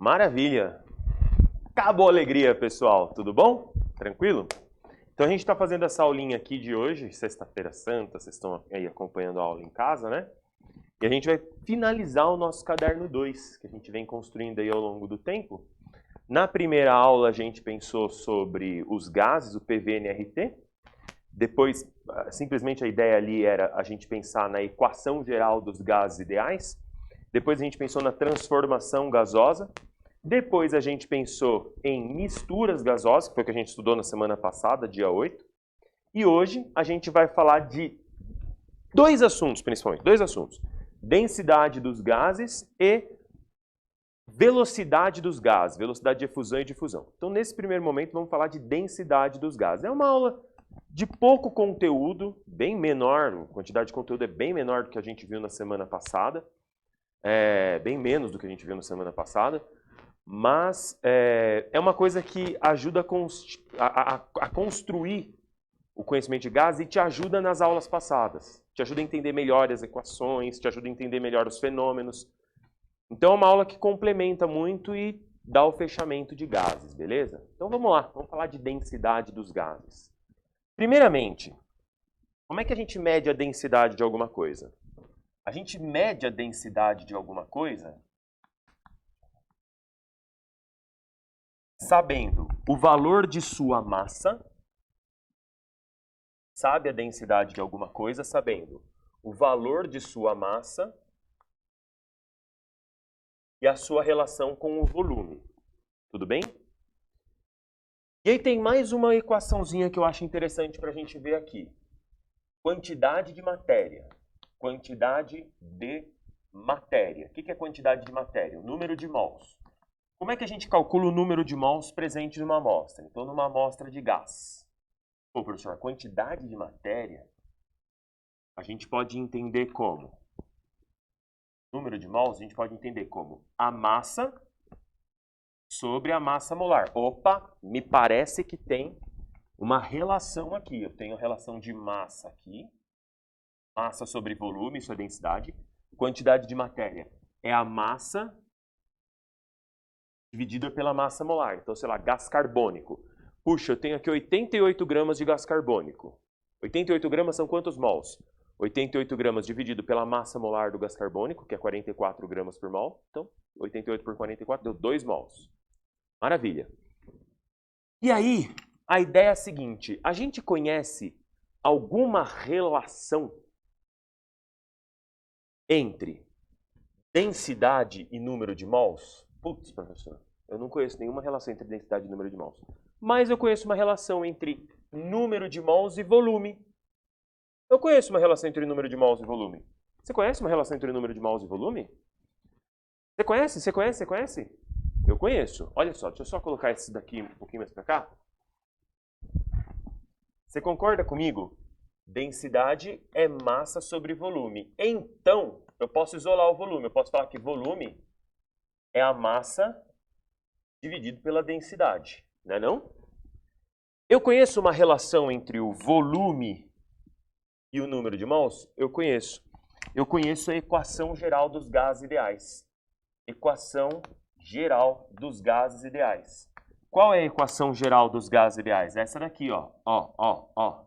Maravilha! Acabou a alegria, pessoal. Tudo bom? Tranquilo? Então a gente está fazendo essa aulinha aqui de hoje, sexta-feira santa, vocês estão aí acompanhando a aula em casa, né? E a gente vai finalizar o nosso caderno 2, que a gente vem construindo aí ao longo do tempo. Na primeira aula a gente pensou sobre os gases, o PV-NRT. Depois, simplesmente a ideia ali era a gente pensar na equação geral dos gases ideais. Depois a gente pensou na transformação gasosa. Depois a gente pensou em misturas gasosas, que foi o que a gente estudou na semana passada, dia 8. E hoje a gente vai falar de dois assuntos, principalmente, dois assuntos. Densidade dos gases e velocidade dos gases, velocidade de efusão e difusão. Então, nesse primeiro momento, vamos falar de densidade dos gases. É uma aula de pouco conteúdo, bem menor, a quantidade de conteúdo é bem menor do que a gente viu na semana passada, bem menos do que a gente viu na semana passada, mas é uma coisa que ajuda a construir o conhecimento de gases e te ajuda nas aulas passadas, te ajuda a entender melhor as equações, te ajuda a entender melhor os fenômenos. Então é uma aula que complementa muito e dá o fechamento de gases, beleza? Então vamos lá, vamos falar de densidade dos gases. Primeiramente, como é que a gente mede a densidade de alguma coisa? A gente mede a densidade de alguma coisa sabendo o valor de sua massa, sabe a densidade de alguma coisa sabendo o valor de sua massa e a sua relação com o volume. Tudo bem? E aí tem mais uma equaçãozinha que eu acho interessante para a gente ver aqui. Quantidade de matéria. Quantidade de matéria. O que é quantidade de matéria? O número de mols. Como é que a gente calcula o número de mols presente numa amostra? Então, numa amostra de gás. Pô, professor, a quantidade de matéria a gente pode entender como? Número de mols a gente pode entender como a massa sobre a massa molar. Opa, me parece que tem uma relação aqui. Eu tenho a relação de massa aqui. Massa sobre volume, isso é densidade. Quantidade de matéria é a massa dividida pela massa molar. Então, sei lá, gás carbônico. Puxa, eu tenho aqui 88 gramas de gás carbônico. 88 gramas são quantos mols? 88 gramas dividido pela massa molar do gás carbônico, que é 44 gramas por mol. Então, 88 por 44 deu 2 mols. Maravilha. E aí, a ideia é a seguinte. A gente conhece alguma relação entre densidade e número de mols? Putz, professor, eu não conheço nenhuma relação entre densidade e número de mols. Mas eu conheço uma relação entre número de mols e volume. Eu conheço uma relação entre número de mols e volume. Você conhece uma relação entre número de mols e volume? Você conhece? Você conhece? Você conhece? Eu conheço. Olha só, deixa eu só colocar esse daqui um pouquinho mais para cá. Você concorda comigo? Densidade é massa sobre volume. Então, eu posso isolar o volume. Eu posso falar que volume é a massa dividido pela densidade, não é não? Eu conheço uma relação entre o volume e o número de mols? Eu conheço. Eu conheço a equação geral dos gases ideais. Equação geral dos gases ideais. Qual é a equação geral dos gases ideais? Essa daqui, ó. A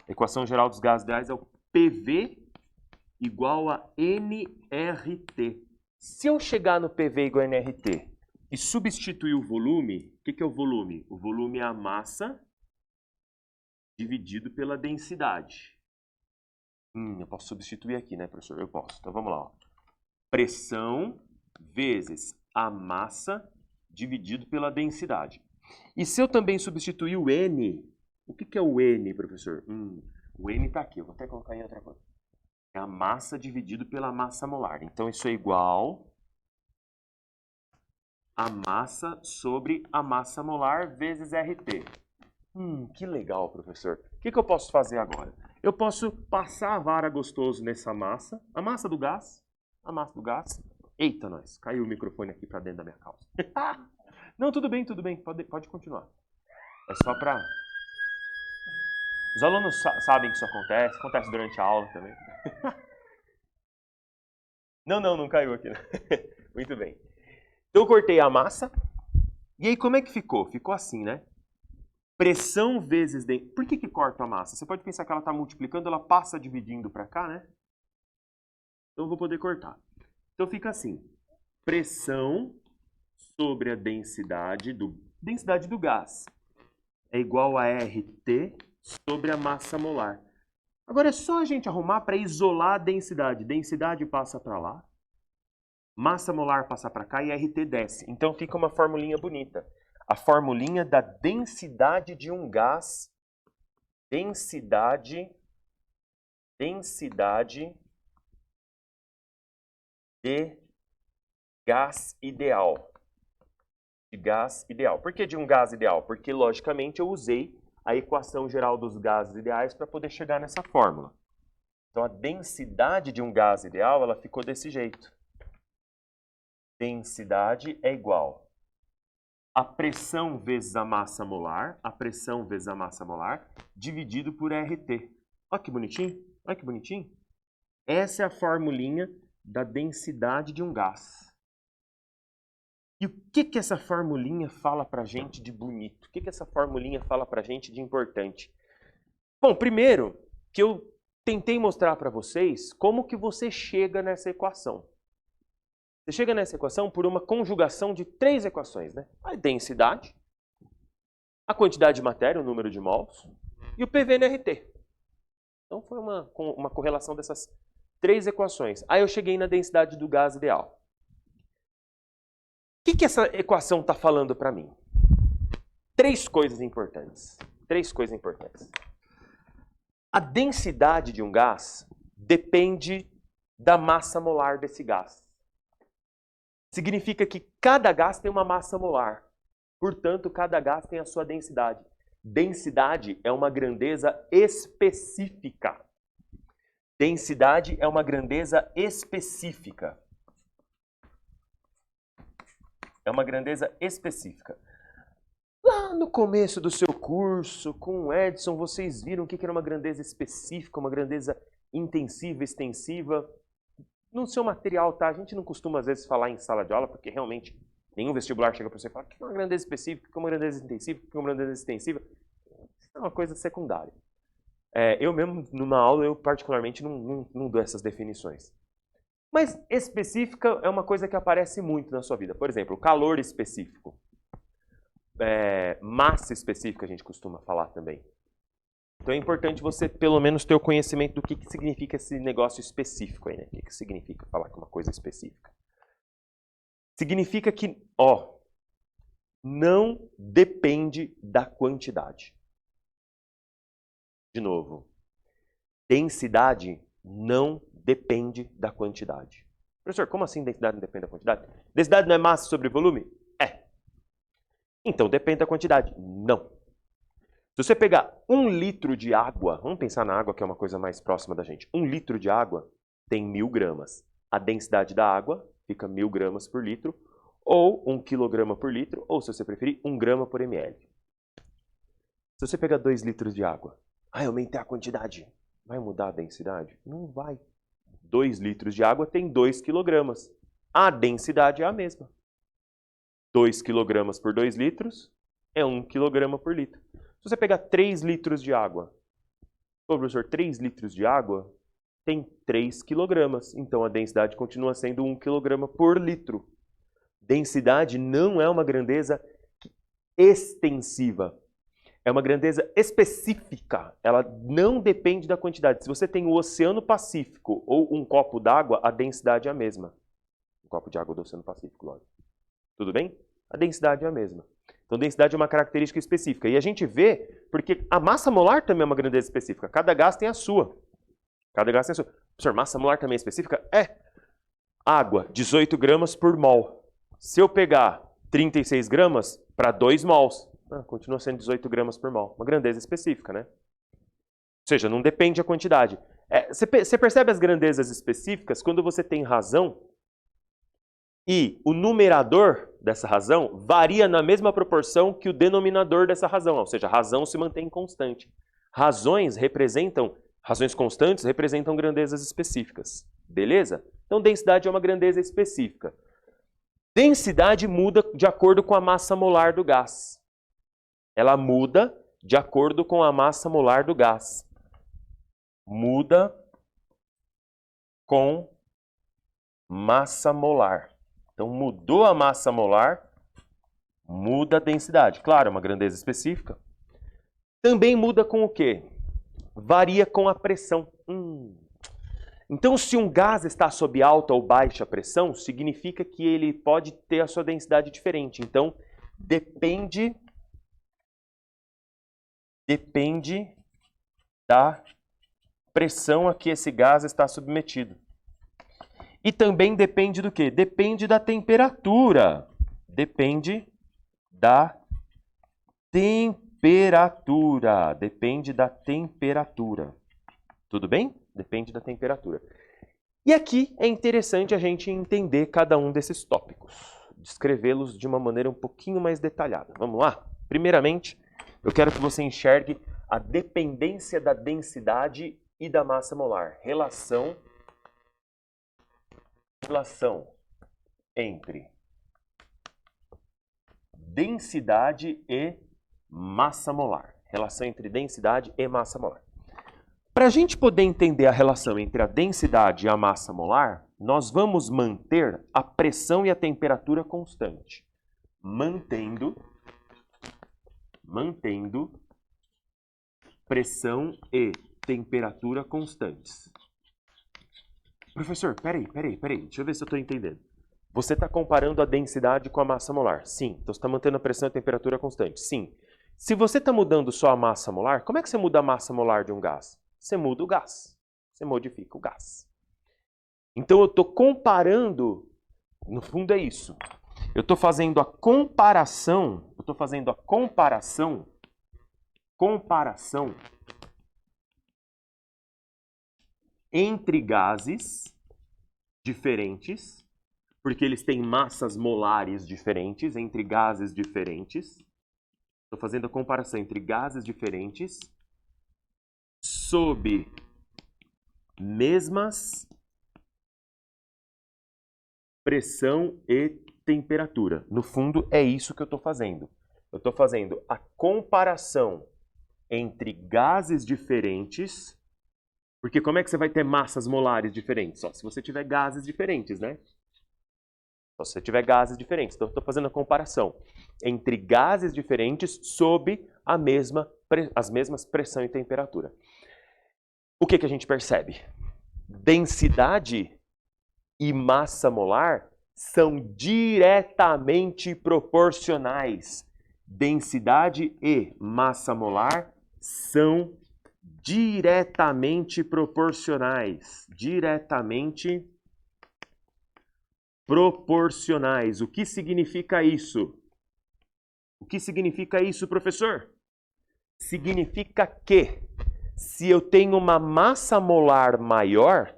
equação geral dos gases ideais é o PV igual a nRT. Se eu chegar no PV igual a nRT e substituir o volume, o que é o volume? O volume é a massa dividido pela densidade. Eu posso substituir aqui, né, professor? Eu posso. Então vamos lá. Ó. Pressão vezes a massa dividido pela densidade. E se eu também substituir o N, o que é o N, professor? O N está aqui. Eu vou até colocar em outra coisa. É a massa dividido pela massa molar. Então isso é igual a massa sobre a massa molar vezes RT. Que legal, professor. O que eu posso fazer agora? Eu posso passar a vara gostoso nessa massa. A massa do gás. A massa do gás. Eita, nós. Caiu o microfone aqui para dentro da minha calça. Não, tudo bem, tudo bem. Pode continuar. É só para... Os alunos sabem que isso acontece. Acontece durante a aula também. Não caiu aqui. Muito bem. Então eu cortei a massa. E aí como é que ficou? Ficou assim, né? Pressão vezes... Por que corta a massa? Você pode pensar que ela está multiplicando, ela passa dividindo para cá, né? Então eu vou poder cortar. Então fica assim. Pressão sobre a densidade do gás é igual a RT sobre a massa molar. Agora é só a gente arrumar para isolar a densidade. Densidade passa para lá. Massa molar passa para cá e RT desce. Então fica uma formulinha bonita. A formulinha da densidade de um gás. Densidade de gás ideal. De gás ideal. Por que de um gás ideal? Porque, logicamente, eu usei a equação geral dos gases ideais para poder chegar nessa fórmula. Então, a densidade de um gás ideal, ela ficou desse jeito. Densidade é igual a pressão vezes a massa molar, dividido por RT. Olha que bonitinho, olha que bonitinho. Essa é a formulinha da densidade de um gás. E o que essa formulinha fala pra gente de bonito? O que essa formulinha fala pra gente de importante? Bom, primeiro, que eu tentei mostrar para vocês como que você chega nessa equação. Você chega nessa equação por uma conjugação de 3 equações, né? A densidade, a quantidade de matéria, o número de mols, e o PV no RT. Então foi uma correlação dessas 3 equações. Aí eu cheguei na densidade do gás ideal. O que essa equação está falando para mim? 3 coisas importantes. 3 coisas importantes. A densidade de um gás depende da massa molar desse gás. Significa que cada gás tem uma massa molar. Portanto, cada gás tem a sua densidade. Densidade é uma grandeza específica. Densidade é uma grandeza específica. É uma grandeza específica. Lá no começo do seu curso, com o Edson, vocês viram o que era uma grandeza específica, uma grandeza intensiva, extensiva. No seu material, tá? A gente não costuma, às vezes, falar em sala de aula, porque realmente nenhum vestibular chega para você e fala o que é uma grandeza específica, o que é uma grandeza intensiva, o que é uma grandeza extensiva. Isso é uma coisa secundária. Eu mesmo, numa aula, eu particularmente não dou essas definições. Mas específica é uma coisa que aparece muito na sua vida. Por exemplo, calor específico. Massa específica a gente costuma falar também. Então é importante você, pelo menos, ter o conhecimento do que significa esse negócio específico aí, né? O que significa falar que é uma coisa específica? Significa que, não depende da quantidade. De novo, densidade não depende da quantidade. Professor, como assim densidade não depende da quantidade? Densidade não é massa sobre volume? É. Então depende da quantidade? Não. Se você pegar 1 litro de água, vamos pensar na água que é uma coisa mais próxima da gente. 1 litro de água tem 1000 gramas. A densidade da água fica 1000 gramas por litro, ou 1 quilograma por litro, ou se você preferir, 1 grama por ml. Se você pegar 2 litros de água, aumentei a quantidade, vai mudar a densidade? Não vai. 2 litros de água tem 2 quilogramas. A densidade é a mesma. 2 quilogramas por 2 litros é 1 quilograma por litro. Se você pegar 3 litros de água, professor, 3 litros de água tem 3 quilogramas. Então a densidade continua sendo 1 quilograma por litro. Densidade não é uma grandeza extensiva. É uma grandeza específica. Ela não depende da quantidade. Se você tem o Oceano Pacífico ou um copo d'água, a densidade é a mesma. Um copo de água do Oceano Pacífico, lógico. Tudo bem? A densidade é a mesma. Então, densidade é uma característica específica. E a gente vê, porque a massa molar também é uma grandeza específica. Cada gás tem a sua. Cada gás tem a sua. Professor, massa molar também é específica? É. Água, 18 gramas por mol. Se eu pegar 36 gramas para 2 mols, continua sendo 18 gramas por mol. Uma grandeza específica, né? Ou seja, não depende da quantidade. Você percebe as grandezas específicas quando você tem razão e o numerador dessa razão varia na mesma proporção que o denominador dessa razão. Ou seja, a razão se mantém constante. Razões constantes representam grandezas específicas. Beleza? Então, densidade é uma grandeza específica. Densidade muda de acordo com a massa molar do gás. Ela muda de acordo com a massa molar do gás. Muda com massa molar. Então, mudou a massa molar, muda a densidade. Claro, é uma grandeza específica. Também muda com o quê? Varia com a pressão. Então, se um gás está sob alta ou baixa pressão, significa que ele pode ter a sua densidade diferente. Então, depende da pressão a que esse gás está submetido. E também depende do quê? Depende da temperatura. Depende da temperatura. Depende da temperatura. Tudo bem? Depende da temperatura. E aqui é interessante a gente entender cada um desses tópicos. Descrevê-los de uma maneira um pouquinho mais detalhada. Vamos lá? Primeiramente, eu quero que você enxergue a dependência da densidade e da massa molar. Relação entre densidade e massa molar. Relação entre densidade e massa molar. Para a gente poder entender a relação entre a densidade e a massa molar, nós vamos manter a pressão e a temperatura constante. Mantendo pressão e temperatura constantes. Professor, peraí. Deixa eu ver se eu estou entendendo. Você está comparando a densidade com a massa molar? Sim. Então você está mantendo a pressão e a temperatura constante? Sim. Se você está mudando só a massa molar, como é que você muda a massa molar de um gás? Você muda o gás. Você modifica o gás. Então eu estou comparando, no fundo é isso. Eu estou fazendo a comparação, entre gases diferentes, porque eles têm massas molares diferentes, entre gases diferentes. Estou fazendo a comparação entre gases diferentes sob mesmas pressão e temperatura. No fundo, é isso que eu estou fazendo. Eu estou fazendo a comparação entre gases diferentes. Porque como é que você vai ter massas molares diferentes? Só se você tiver gases diferentes, né? Só se você tiver gases diferentes. Então, eu estou fazendo a comparação entre gases diferentes sob as mesmas pressão e temperatura. O que a gente percebe? Densidade e massa molar são diretamente proporcionais. Densidade e massa molar são diretamente proporcionais. Diretamente proporcionais. O que significa isso? O que significa isso, professor? Significa que se eu tenho uma massa molar maior,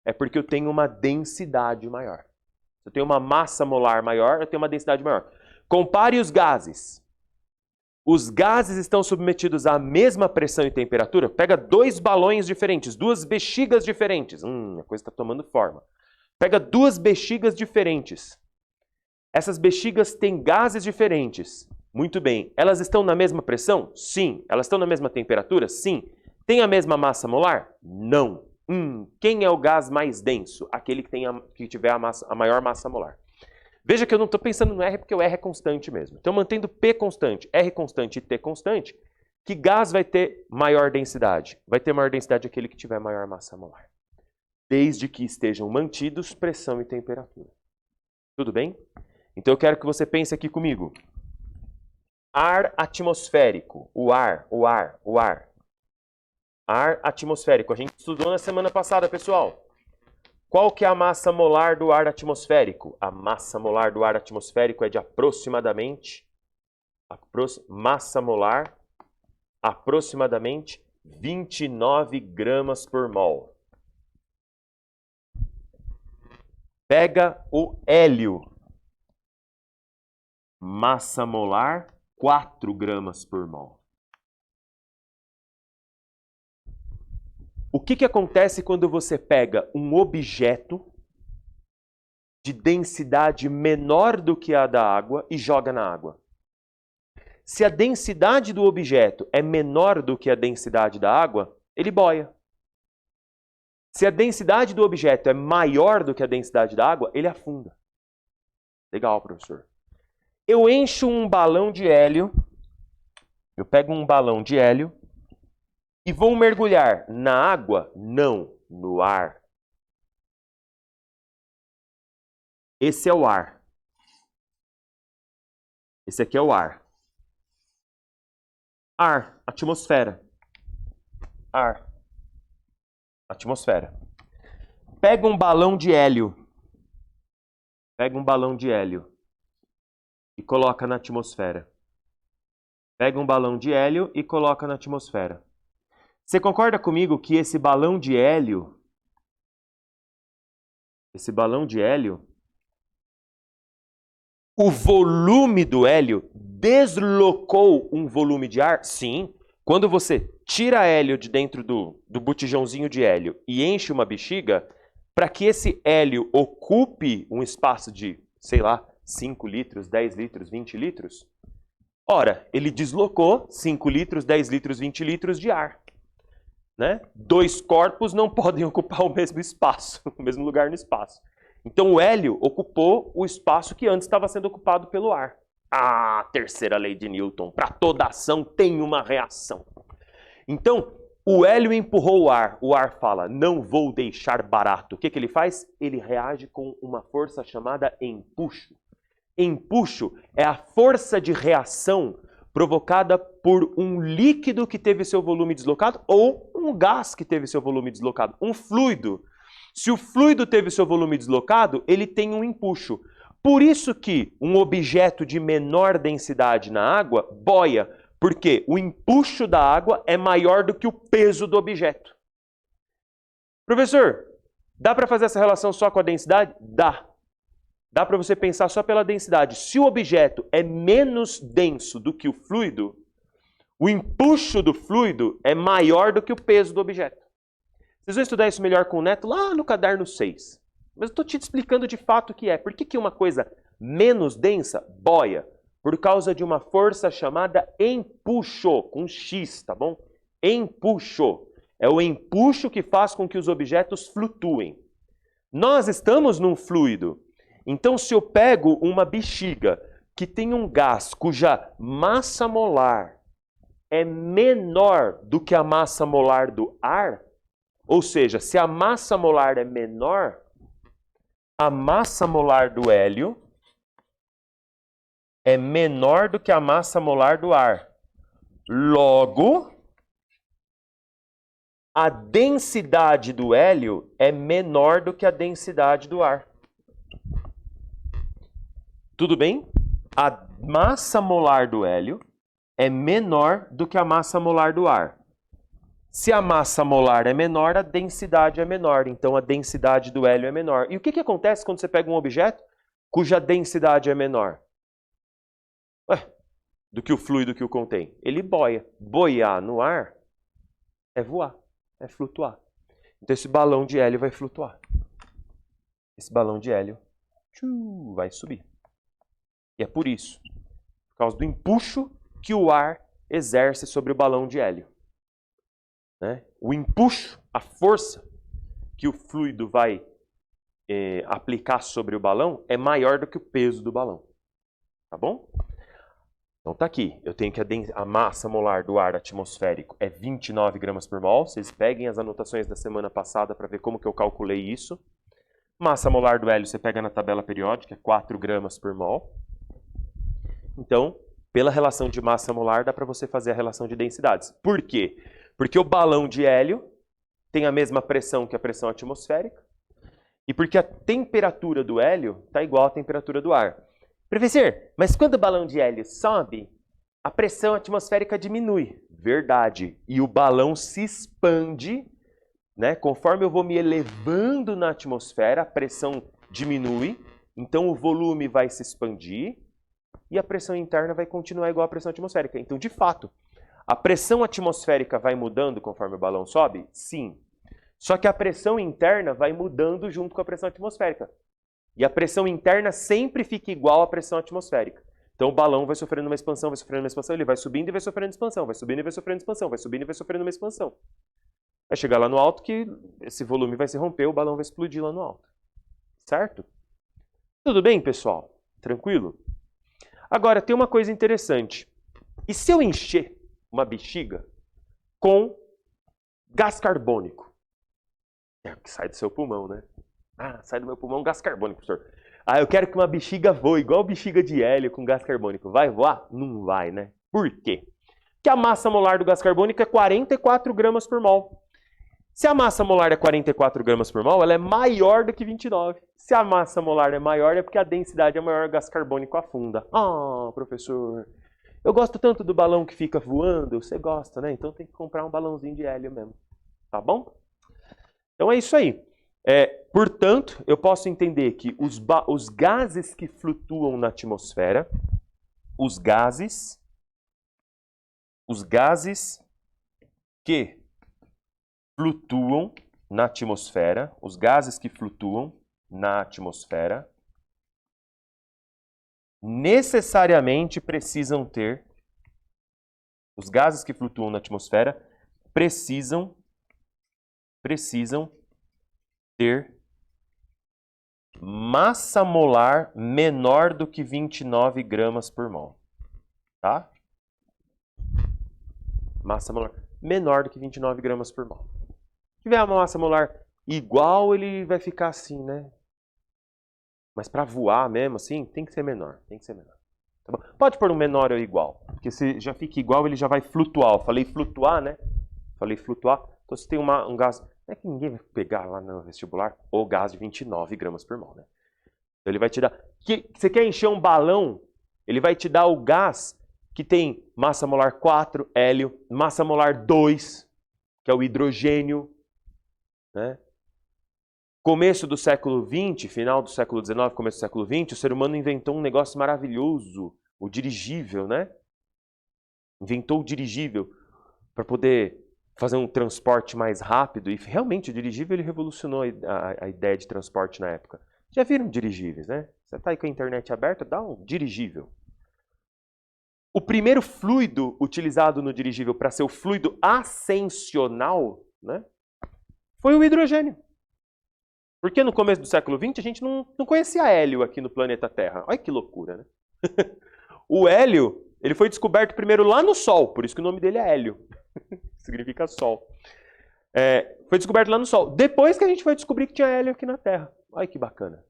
é porque eu tenho uma densidade maior. Se eu tenho uma massa molar maior, eu tenho uma densidade maior. Compare os gases. Os gases estão submetidos à mesma pressão e temperatura? Pega dois balões diferentes, duas bexigas diferentes. A coisa está tomando forma. Pega duas bexigas diferentes. Essas bexigas têm gases diferentes. Muito bem. Elas estão na mesma pressão? Sim. Elas estão na mesma temperatura? Sim. Tem a mesma massa molar? Não. Quem é o gás mais denso? Aquele que tiver a maior massa molar. Veja que eu não estou pensando no R porque o R é constante mesmo. Então, mantendo P constante, R constante e T constante, que gás vai ter maior densidade? Vai ter maior densidade aquele que tiver maior massa molar. Desde que estejam mantidos pressão e temperatura. Tudo bem? Então, eu quero que você pense aqui comigo. Ar atmosférico. O ar. Ar atmosférico. A gente estudou na semana passada, pessoal. Qual que é a massa molar do ar atmosférico? A massa molar do ar atmosférico é de aproximadamente 29 gramas por mol. Pega o hélio. Massa molar, 4 gramas por mol. O que acontece quando você pega um objeto de densidade menor do que a da água e joga na água. Se a densidade do objeto é menor do que a densidade da água, ele boia. Se a densidade do objeto é maior do que a densidade da água, ele afunda. Legal, professor. Eu encho um balão de hélio, eu pego um balão de hélio e vou mergulhar na água? Não, no ar. Esse é o ar. Esse aqui é o ar. Ar, atmosfera. Ar, atmosfera. Pega um balão de hélio. Pega um balão de hélio e coloca na atmosfera. Pega um balão de hélio e coloca na atmosfera. Você concorda comigo que esse balão de hélio, o volume do hélio deslocou um volume de ar? Sim. Quando você tira hélio de dentro do botijãozinho de hélio e enche uma bexiga, para que esse hélio ocupe um espaço de, sei lá, 5 litros, 10 litros, 20 litros, ora, ele deslocou 5 litros, 10 litros, 20 litros de ar. Né? Dois corpos não podem ocupar o mesmo espaço, o mesmo lugar no espaço. Então o hélio ocupou o espaço que antes estava sendo ocupado pelo ar. Ah, terceira lei de Newton. Para toda ação tem uma reação. Então, o hélio empurrou o ar fala, não vou deixar barato. O que ele faz? Ele reage com uma força chamada empuxo. Empuxo é a força de reação provocada por um líquido que teve seu volume deslocado ou um gás que teve seu volume deslocado, um fluido. Se o fluido teve seu volume deslocado, ele tem um empuxo. Por isso que um objeto de menor densidade na água boia, porque o empuxo da água é maior do que o peso do objeto. Professor, dá para fazer essa relação só com a densidade? Dá. Dá para você pensar só pela densidade. Se o objeto é menos denso do que o fluido, o empuxo do fluido é maior do que o peso do objeto. Vocês vão estudar isso melhor com o Neto lá no caderno 6. Mas eu estou te explicando de fato o que é. Por que uma coisa menos densa boia? Por causa de uma força chamada empuxo, com X, tá bom? Empuxo. É o empuxo que faz com que os objetos flutuem. Nós estamos num fluido. Então, se eu pego uma bexiga que tem um gás cuja massa molar é menor do que a massa molar do ar, ou seja, se a massa molar é menor, a massa molar do hélio é menor do que a massa molar do ar. Logo, a densidade do hélio é menor do que a densidade do ar. Tudo bem? A massa molar do hélio é menor do que a massa molar do ar. Se a massa molar é menor, a densidade é menor. Então, a densidade do hélio é menor. E o que acontece quando você pega um objeto cuja densidade é menor? Do que o fluido que o contém. Ele boia. Boiar no ar é voar, é flutuar. Então, esse balão de hélio vai flutuar. Esse balão de hélio vai subir. E é por isso, por causa do empuxo que o ar exerce sobre o balão de hélio. Né? O empuxo, a força que o fluido vai aplicar sobre o balão é maior do que o peso do balão. Tá bom? Então tá aqui. Eu tenho que a massa molar do ar atmosférico é 29 gramas por mol. Vocês peguem as anotações da semana passada para ver como que eu calculei isso. Massa molar do hélio você pega na tabela periódica, é 4 gramas por mol. Então, pela relação de massa molar, dá para você fazer a relação de densidades. Por quê? Porque o balão de hélio tem a mesma pressão que a pressão atmosférica e porque a temperatura do hélio está igual à temperatura do ar. Professor, mas quando o balão de hélio sobe, a pressão atmosférica diminui. Verdade. E o balão se expande, né? Conforme eu vou me elevando na atmosfera, a pressão diminui, então o volume vai se expandir e a pressão interna vai continuar igual à pressão atmosférica. Então, de fato, a pressão atmosférica vai mudando conforme o balão sobe? Sim. Só que a pressão interna vai mudando junto com a pressão atmosférica. E a pressão interna sempre fica igual à pressão atmosférica. Então o balão vai sofrendo uma expansão, vai sofrendo uma expansão, ele vai subindo e vai sofrendo expansão, vai subindo e vai sofrendo expansão, vai subindo e vai sofrendo uma expansão. Vai chegar lá no alto que esse volume vai se romper, o balão vai explodir lá no alto. Certo? Tudo bem, pessoal? Tranquilo? Agora, tem uma coisa interessante. E se eu encher uma bexiga com gás carbônico? É o que sai do seu pulmão, né? Ah, sai do meu pulmão gás carbônico, professor. Ah, eu quero que uma bexiga voe, igual bexiga de hélio com gás carbônico. Vai voar? Não vai, né? Por quê? Porque a massa molar do gás carbônico é 44 gramas por mol. Se a massa molar é 44 gramas por mol, ela é maior do que 29. Se a massa molar é maior, é porque a densidade é maior, o gás carbônico afunda. Ah, professor, eu gosto tanto do balão que fica voando. Você gosta, né? Então tem que comprar um balãozinho de hélio mesmo. Tá bom? Então é isso aí. Portanto, eu posso entender que os gases que flutuam na atmosfera, os gases que flutuam na atmosfera, os gases que flutuam na atmosfera, necessariamente precisam ter, os gases que flutuam na atmosfera precisam ter massa molar menor do que 29 gramas por mol. Tá? Massa molar menor do que 29 gramas por mol. Se tiver uma massa molar igual, ele vai ficar assim, né? Mas para voar mesmo assim, tem que ser menor. Tem que ser menor. Tá bom? Pode pôr um menor ou igual. Porque se já fica igual, ele já vai flutuar. Eu falei flutuar, né? Falei flutuar. Então se tem um gás... Não é que ninguém vai pegar lá no vestibular o gás de 29 gramas por mol, né? Então ele vai te dar... Você quer encher um balão, ele vai te dar o gás que tem massa molar 4, hélio, massa molar 2, que é o hidrogênio, né? Começo do século XX, final do século XIX, começo do século XX, o ser humano inventou um negócio maravilhoso, o dirigível, né? Inventou o dirigível para poder fazer um transporte mais rápido, e realmente o dirigível ele revolucionou a ideia de transporte na época. Já viram dirigíveis, né? Você está aí com a internet aberta, dá um dirigível. O primeiro fluido utilizado no dirigível para ser o fluido ascensional, né, foi o hidrogênio. Porque no começo do século XX a gente não conhecia hélio aqui no planeta Terra. Olha que loucura, né? O hélio ele foi descoberto primeiro lá no Sol, por isso que o nome dele é hélio. Significa Sol. Foi descoberto lá no Sol. Depois que a gente foi descobrir que tinha hélio aqui na Terra. Olha que bacana.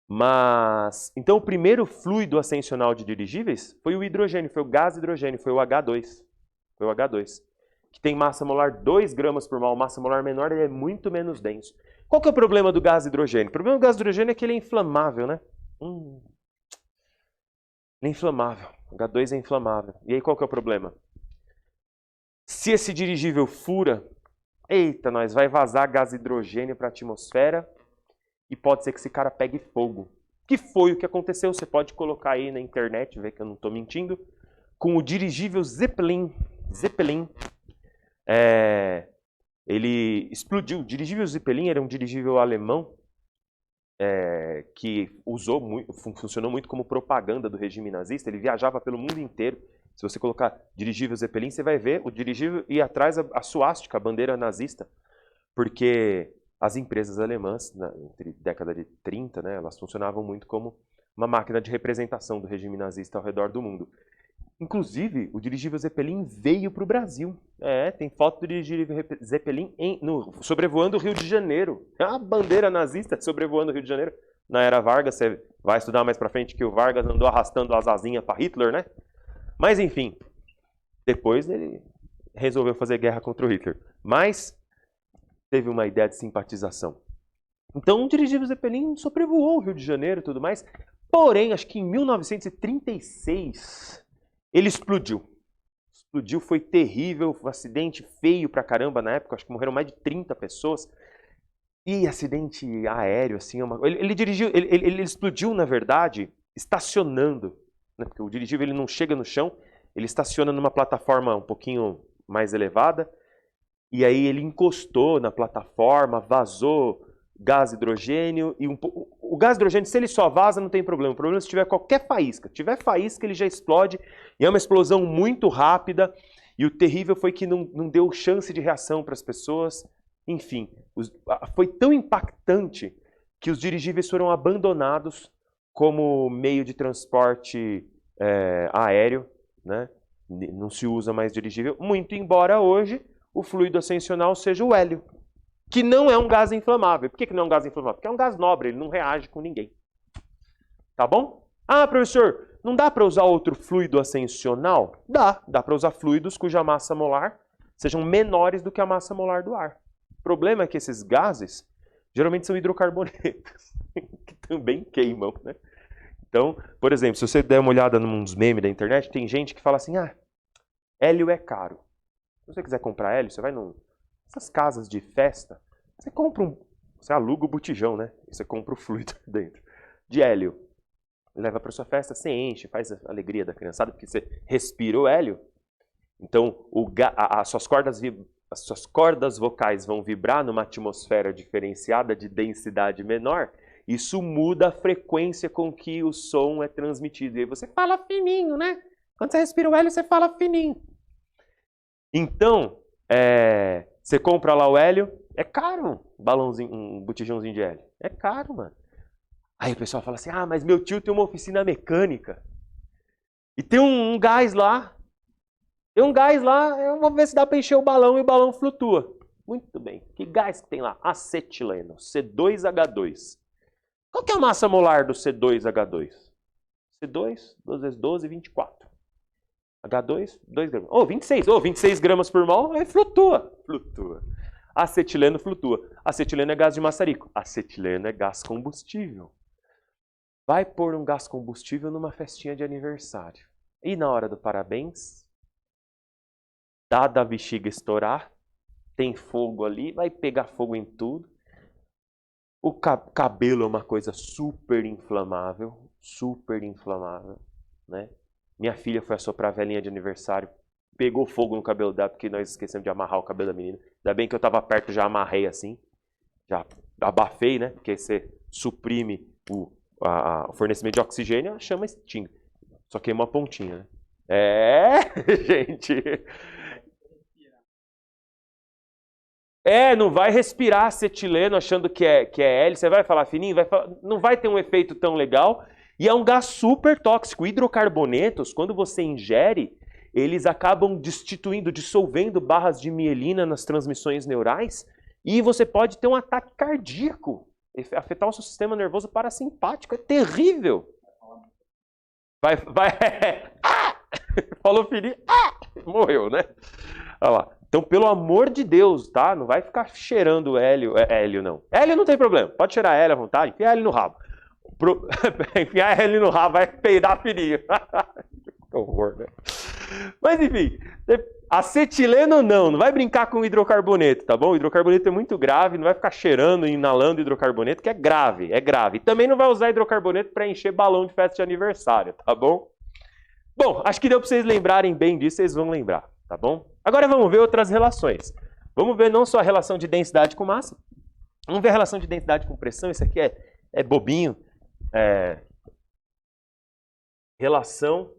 Mas, então o primeiro fluido ascensional de dirigíveis foi o hidrogênio, foi o gás hidrogênio, foi o H2. Foi o H2. Que tem massa molar 2 gramas por mol, massa molar menor, ele é muito menos denso. Qual que é o problema do gás hidrogênio? O problema do gás hidrogênio é que ele é inflamável, né? Ele é inflamável. O H2 é inflamável. E aí qual que é o problema? Se esse dirigível fura, eita, nós vai vazar gás hidrogênio para a atmosfera e pode ser que esse cara pegue fogo. Que foi o que aconteceu, você pode colocar aí na internet, ver que eu não estou mentindo, com o dirigível Zeppelin. Ele explodiu. O dirigível Zeppelin era um dirigível alemão que funcionou muito como propaganda do regime nazista. Ele viajava pelo mundo inteiro. Se você colocar dirigível Zeppelin, você vai ver o dirigível e atrás a suástica, a bandeira nazista. Porque as empresas alemãs, entre década de 30, né, elas funcionavam muito como uma máquina de representação do regime nazista ao redor do mundo. Inclusive, o dirigível Zeppelin veio para o Brasil. Tem foto do dirigível Zeppelin sobrevoando o Rio de Janeiro. A bandeira nazista sobrevoando o Rio de Janeiro. Na era Vargas, você vai estudar mais para frente que o Vargas andou arrastando as asinhas para Hitler, né? Mas enfim, depois ele resolveu fazer guerra contra o Hitler. Mas teve uma ideia de simpatização. Então o dirigível Zeppelin sobrevoou o Rio de Janeiro e tudo mais. Porém, acho que em 1936... ele explodiu. Explodiu, foi terrível, um acidente feio pra caramba na época, acho que morreram mais de 30 pessoas. E acidente aéreo, assim, ele explodiu, na verdade, estacionando. Né? Porque o dirigível ele não chega no chão, ele estaciona numa plataforma um pouquinho mais elevada. E aí ele encostou na plataforma, vazou gás hidrogênio e o gás hidrogênio, se ele só vaza, não tem problema. O problema é se tiver qualquer faísca. Se tiver faísca, ele já explode e é uma explosão muito rápida. E o terrível foi que não deu chance de reação para as pessoas. Enfim, foi tão impactante que os dirigíveis foram abandonados como meio de transporte aéreo, né? Não se usa mais dirigível, muito embora hoje o fluido ascensional seja o hélio, que não é um gás inflamável. Por que não é um gás inflamável? Porque é um gás nobre, ele não reage com ninguém. Tá bom? Ah, professor, não dá para usar outro fluido ascensional? Dá para usar fluidos cuja massa molar sejam menores do que a massa molar do ar. O problema é que esses gases geralmente são hidrocarbonetos, que também queimam, né? Então, por exemplo, se você der uma olhada nos memes da internet, tem gente que fala assim, hélio é caro. Se você quiser comprar hélio, você vai nessas casas de festa, você aluga o botijão, né? E você compra o fluido dentro de hélio. Leva para sua festa, você enche, faz a alegria da criançada, porque você respira o hélio. Então, as suas cordas vocais vão vibrar numa atmosfera diferenciada de densidade menor. Isso muda a frequência com que o som é transmitido. E aí você fala fininho, né? Quando você respira o hélio, você fala fininho. Então, você compra lá o hélio, é caro um botijãozinho de hélio. É caro, mano. Aí o pessoal fala assim, mas meu tio tem uma oficina mecânica. E tem um gás lá. Tem um gás lá, eu vou ver se dá para encher o balão e o balão flutua. Muito bem. Que gás que tem lá? Acetileno, C2H2. Qual que é a massa molar do C2H2? C2, 2 vezes 12, 24. H2, 2 gramas. 26. 26 gramas por mol, flutua. Acetileno flutua. Acetileno é gás de maçarico. Acetileno é gás combustível. Vai pôr um gás combustível numa festinha de aniversário. E na hora do parabéns, dada a bexiga estourar, tem fogo ali, vai pegar fogo em tudo. O cabelo é uma coisa super inflamável, né? Minha filha foi assoprar a velhinha de aniversário, pegou fogo no cabelo dela, porque nós esquecemos de amarrar o cabelo da menina. Ainda bem que eu estava perto, já amarrei assim, já abafei, né? Porque você suprime o fornecimento de oxigênio, a chama extingue. Só queima a pontinha, né? Gente. Não vai respirar acetileno achando que é hélio, você vai falar fininho, não vai ter um efeito tão legal. E é um gás super tóxico. Hidrocarbonetos, quando você ingere, eles acabam dissolvendo barras de mielina nas transmissões neurais e você pode ter um ataque cardíaco, afetar o seu sistema nervoso parasimpático. É terrível. Falou fininho, morreu, né? Olha lá. Então, pelo amor de Deus, tá? Não vai ficar cheirando hélio, não. Hélio não tem problema. Pode cheirar hélio à vontade, enfia hélio no rabo. Enfiar hélio no rabo vai peidar fininho. Que horror, né? Mas, enfim, acetileno não vai brincar com hidrocarboneto, tá bom? O hidrocarboneto é muito grave, não vai ficar cheirando e inalando hidrocarboneto, que é grave. E também não vai usar hidrocarboneto para encher balão de festa de aniversário, tá bom? Bom, acho que deu para vocês lembrarem bem disso, vocês vão lembrar, tá bom? Agora vamos ver outras relações. Vamos ver não só a relação de densidade com massa, vamos ver a relação de densidade com pressão. Isso aqui é bobinho. Relação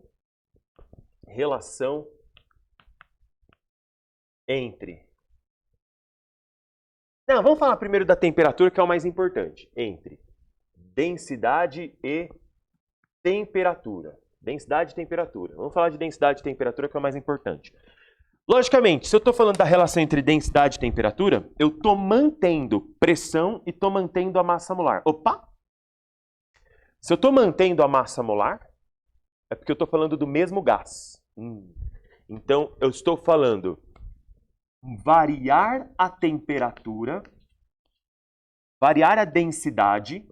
entre... Não, vamos falar primeiro da temperatura, que é o mais importante. Entre densidade e temperatura. Densidade e temperatura. Vamos falar de densidade e temperatura, que é o mais importante. Logicamente, se eu estou falando da relação entre densidade e temperatura, eu estou mantendo pressão e estou mantendo a massa molar. Opa! Se eu estou mantendo a massa molar, é porque eu estou falando do mesmo gás. Então, eu estou falando variar a temperatura, variar a densidade,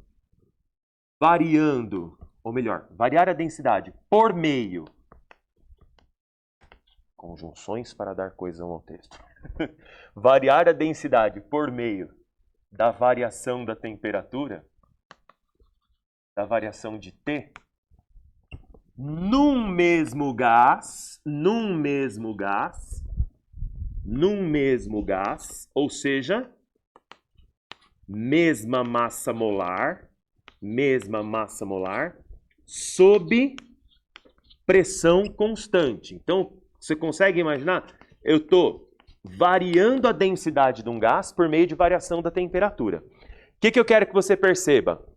variar a densidade por meio... Conjunções para dar coesão ao texto. Variar a densidade por meio da variação da temperatura, da variação de T, num mesmo gás, ou seja, mesma massa molar, sob pressão constante. Então, você consegue imaginar? Eu estou variando a densidade de um gás por meio de variação da temperatura. O que eu quero que você perceba?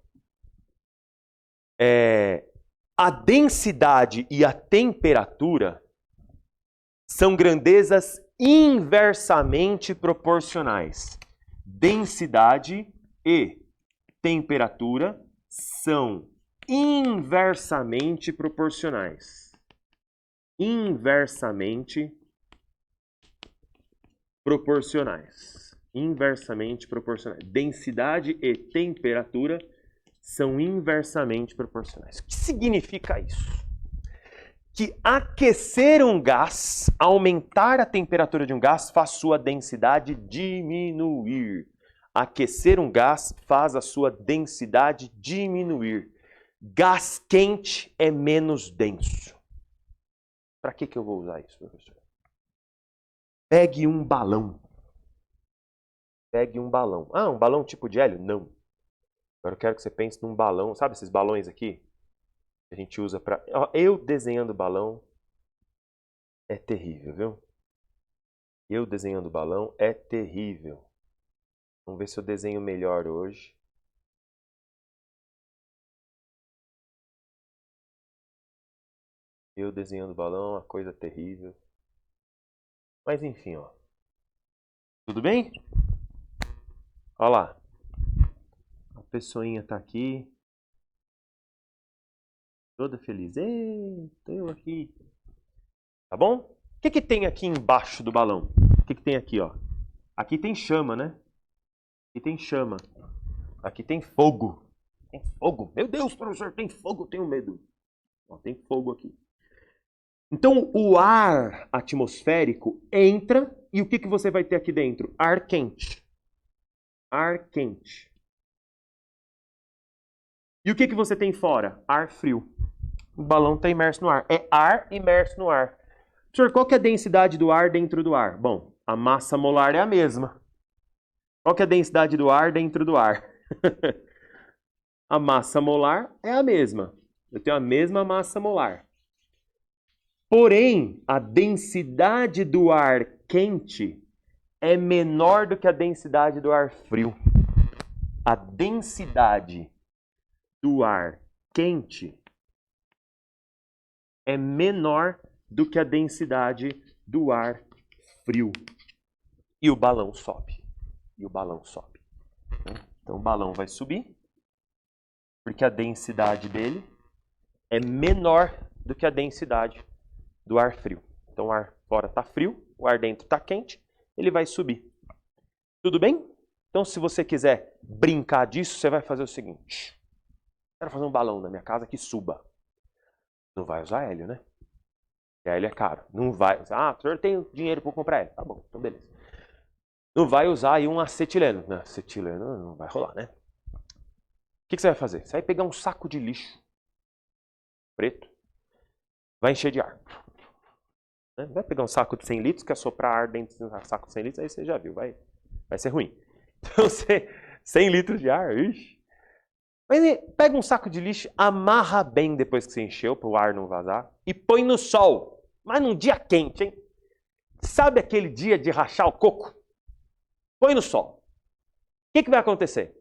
A densidade e a temperatura são grandezas inversamente proporcionais. Densidade e temperatura são inversamente proporcionais. Inversamente proporcionais. Densidade e temperatura são inversamente proporcionais. O que significa isso? Que aquecer um gás, aumentar a temperatura de um gás, faz sua densidade diminuir. Aquecer um gás faz a sua densidade diminuir. Gás quente é menos denso. Para que eu vou usar isso, professor? Pegue um balão. Ah, um balão tipo de hélio? Não. Agora eu quero que você pense num balão. Sabe esses balões aqui? Que a gente usa para... Eu desenhando balão é terrível, viu? Eu desenhando balão é terrível. Vamos ver se eu desenho melhor hoje. Eu desenhando balão, uma coisa terrível. Mas enfim, ó. Tudo bem? Olha lá. A pessoinha tá aqui. Toda feliz. Ei, eu aqui. Tá bom? O que tem aqui embaixo do balão? O que tem aqui, ó? Aqui tem chama, né? Aqui tem chama. Aqui tem fogo. Tem fogo. Meu Deus, professor, tem fogo, eu tenho medo. Ó, tem fogo aqui. Então, o ar atmosférico entra e o que você vai ter aqui dentro? Ar quente. Ar quente. E o que você tem fora? Ar frio. O balão está imerso no ar. É ar imerso no ar. Professor, qual que é a densidade do ar dentro do ar? Bom, a massa molar é a mesma. Qual que é a densidade do ar dentro do ar? A massa molar é a mesma. Eu tenho a mesma massa molar. Porém, a densidade do ar quente é menor do que a densidade do ar frio. A densidade do ar quente é menor do que a densidade do ar frio. E o balão sobe. Então o balão vai subir, porque a densidade dele é menor do que a densidade do ar frio. Então o ar fora está frio, o ar dentro está quente, ele vai subir. Tudo bem? Então se você quiser brincar disso, você vai fazer o seguinte. Quero fazer um balão na minha casa que suba. Não vai usar hélio, né? Porque hélio é caro. Não vai usar. Ah, o senhor tem dinheiro para comprar hélio. Tá bom, então beleza. Não vai usar aí um acetileno. Não, acetileno não vai rolar, né? O que você vai fazer? Você vai pegar um saco de lixo preto, vai encher de ar. Vai pegar um saco de 100 litros, quer soprar ar dentro de um saco de 100 litros, aí você já viu, vai ser ruim. Então, 100 litros de ar, ixi. Mas pega um saco de lixo, amarra bem depois que você encheu, para o ar não vazar, e põe no sol. Mas num dia quente, hein? Sabe aquele dia de rachar o coco? Põe no sol. O que vai acontecer?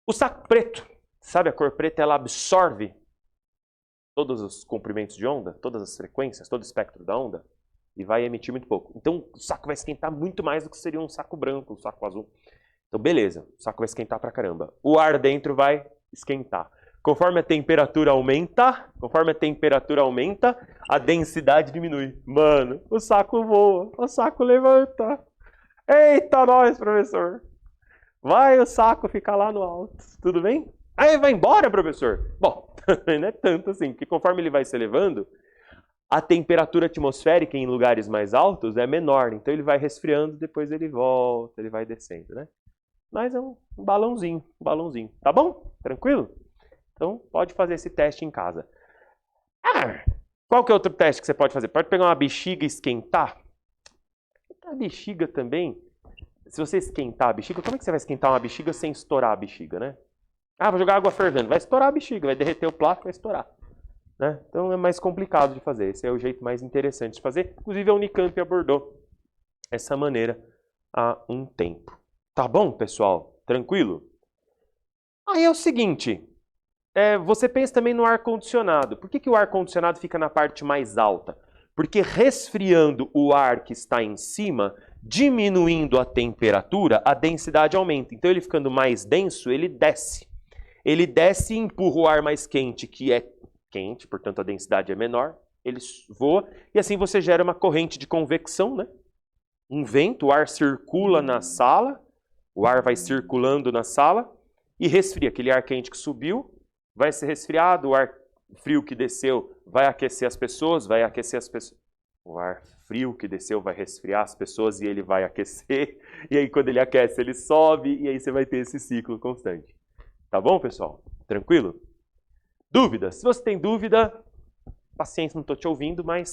O saco preto, sabe a cor preta, ela absorve todos os comprimentos de onda, todas as frequências, todo o espectro da onda, e vai emitir muito pouco. Então o saco vai esquentar muito mais do que seria um saco branco, um saco azul. Então beleza, o saco vai esquentar pra caramba. O ar dentro vai esquentar. Conforme a temperatura aumenta, a densidade diminui. Mano, o saco voa, o saco levanta. Eita nós, professor! Vai o saco ficar lá no alto, tudo bem? Aí vai embora, professor? Bom, não é tanto assim, porque conforme ele vai se elevando, a temperatura atmosférica em lugares mais altos é menor, então ele vai resfriando, depois ele volta, ele vai descendo, né? Mas é um balãozinho, tá bom? Tranquilo? Então pode fazer esse teste em casa. Qual que é outro teste que você pode fazer? Pode pegar uma bexiga e esquentar. A bexiga também se você esquentar a bexiga, como é que você vai esquentar uma bexiga sem estourar a bexiga, né? Ah, vou jogar água fervendo. Vai estourar a bexiga, vai derreter o plástico, vai estourar. Né? Então é mais complicado de fazer. Esse é o jeito mais interessante de fazer. Inclusive a Unicamp abordou essa maneira há um tempo. Tá bom, pessoal? Tranquilo? Aí é o seguinte, você pensa também no ar-condicionado. Por que o ar-condicionado fica na parte mais alta? Porque resfriando o ar que está em cima, diminuindo a temperatura, a densidade aumenta. Então ele ficando mais denso, ele desce. Ele desce e empurra o ar mais quente, que é quente, portanto a densidade é menor, ele voa, e assim você gera uma corrente de convecção, né? Um vento, o ar circula na sala, o ar vai circulando na sala e resfria. Aquele ar quente que subiu vai ser resfriado, o ar frio que desceu vai aquecer as pessoas, vai aquecer as pessoas. O ar frio que desceu vai resfriar as pessoas e ele vai aquecer, e aí quando ele aquece ele sobe, e aí você vai ter esse ciclo constante. Tá bom, pessoal? Tranquilo? Dúvidas? Se você tem dúvida, paciência, não estou te ouvindo, mas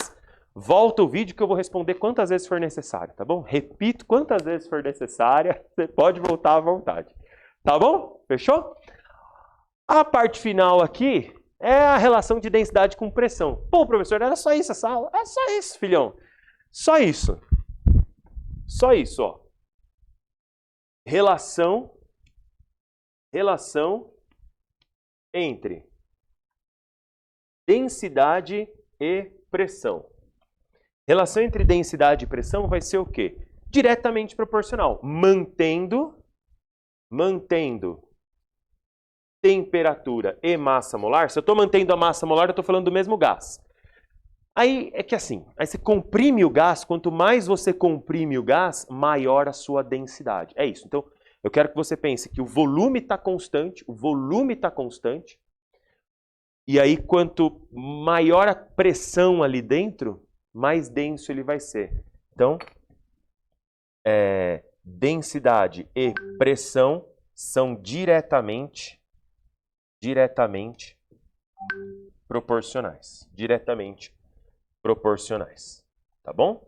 volta o vídeo que eu vou responder quantas vezes for necessário, tá bom? Repito quantas vezes for necessária, você pode voltar à vontade. Tá bom? Fechou? A parte final aqui é a relação de densidade com pressão. Pô, professor, era só isso essa aula? É só isso, filhão. Só isso. Só isso, ó. Relação entre densidade e pressão. Relação entre densidade e pressão vai ser o quê? Diretamente proporcional. Mantendo temperatura e massa molar. Se eu estou mantendo a massa molar, eu estou falando do mesmo gás. Aí é que assim, aí você comprime o gás, quanto mais você comprime o gás, maior a sua densidade. É isso. Então, eu quero que você pense que o volume está constante, e aí quanto maior a pressão ali dentro, mais denso ele vai ser. Então, densidade e pressão são diretamente proporcionais. Tá bom?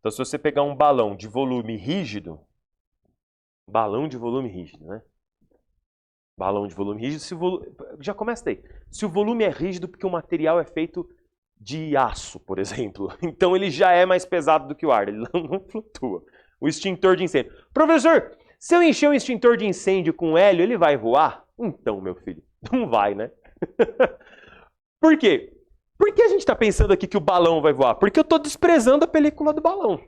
Então, se você pegar um balão de volume rígido, né? Balão de volume rígido, já começa daí. Se o volume é rígido, porque o material é feito de aço, por exemplo, então ele já é mais pesado do que o ar, ele não flutua. O extintor de incêndio. Professor, se eu encher um extintor de incêndio com hélio, ele vai voar? Então, meu filho, não vai, né? Por quê? Por que a gente está pensando aqui que o balão vai voar? Porque eu estou desprezando a película do balão.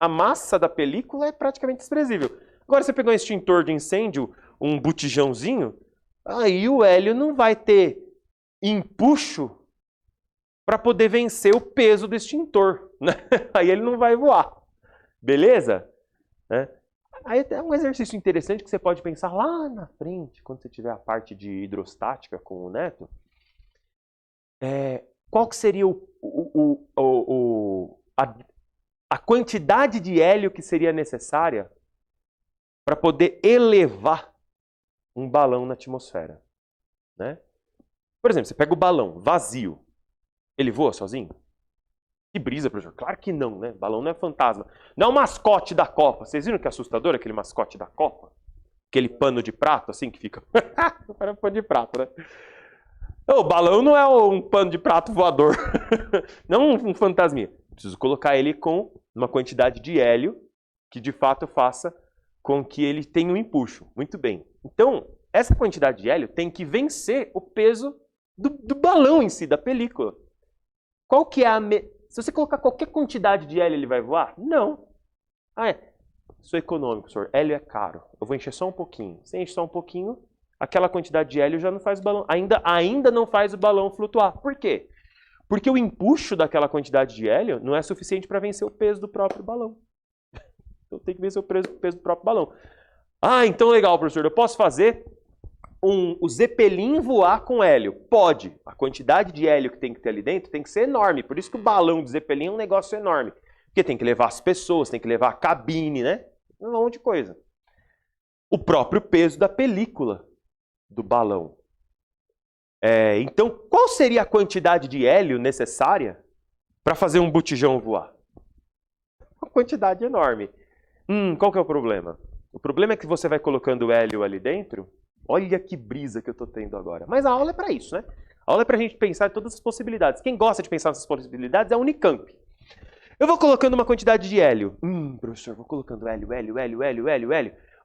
A massa da película é praticamente desprezível. Agora, você pegou um extintor de incêndio, um botijãozinho, aí o hélio não vai ter empuxo para poder vencer o peso do extintor. Né? Aí ele não vai voar. Beleza? Aí é um exercício interessante que você pode pensar lá na frente, quando você tiver a parte de hidrostática com o Neto. Qual que seria a quantidade de hélio que seria necessária para poder elevar um balão na atmosfera? Né? Por exemplo, você pega o balão vazio, ele voa sozinho? Que brisa, professor. Claro que não, né? Balão não é fantasma. Não é o mascote da Copa. Vocês viram que é assustador aquele mascote da Copa? Aquele pano de prato, assim, que fica... Para pano de prato, né? O balão não é um pano de prato voador. Não um fantasminha. Preciso colocar ele com uma quantidade de hélio que, de fato, faça com que ele tenha um empuxo. Muito bem. Então, essa quantidade de hélio tem que vencer o peso do balão em si, da película. Qual que é Se você colocar qualquer quantidade de hélio, ele vai voar? Não. Sou econômico, senhor. Hélio é caro. Eu vou encher só um pouquinho. Se enche só um pouquinho, aquela quantidade de hélio já não faz o balão. Ainda não faz o balão flutuar. Por quê? Porque o empuxo daquela quantidade de hélio não é suficiente para vencer o peso do próprio balão. Então tem que vencer o peso do próprio balão. Então legal, professor. Eu posso fazer o Zeppelin voar com hélio? Pode. A quantidade de hélio que tem que ter ali dentro tem que ser enorme. Por isso que o balão de Zeppelin é um negócio enorme. Porque tem que levar as pessoas, tem que levar a cabine, né? Um monte de coisa. O próprio peso da película do balão. Então, qual seria a quantidade de hélio necessária para fazer um botijão voar? Uma quantidade enorme. Qual que é o problema? O problema é que você vai colocando hélio ali dentro. Olha que brisa que eu tô tendo agora. Mas a aula é para isso, né? A aula é pra gente pensar em todas as possibilidades. Quem gosta de pensar nessas possibilidades é a Unicamp. Eu vou colocando uma quantidade de hélio. Professor, vou colocando hélio.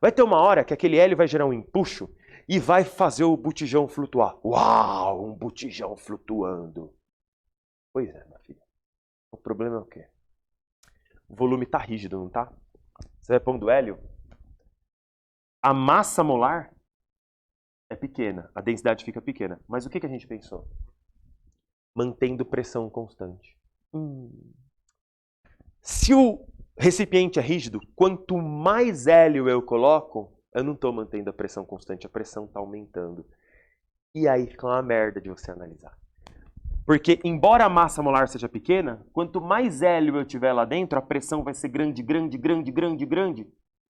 Vai ter uma hora que aquele hélio vai gerar um empuxo e vai fazer o botijão flutuar. Uau, um botijão flutuando. Pois é, minha filha. O problema é o quê? O volume tá rígido, não tá? Você vai pondo hélio. A massa molar é pequena, a densidade fica pequena. Mas o que a gente pensou? Mantendo pressão constante. Se o recipiente é rígido, quanto mais hélio eu coloco, eu não estou mantendo a pressão constante, a pressão está aumentando. E aí fica uma merda de você analisar. Porque, embora a massa molar seja pequena, quanto mais hélio eu tiver lá dentro, a pressão vai ser grande.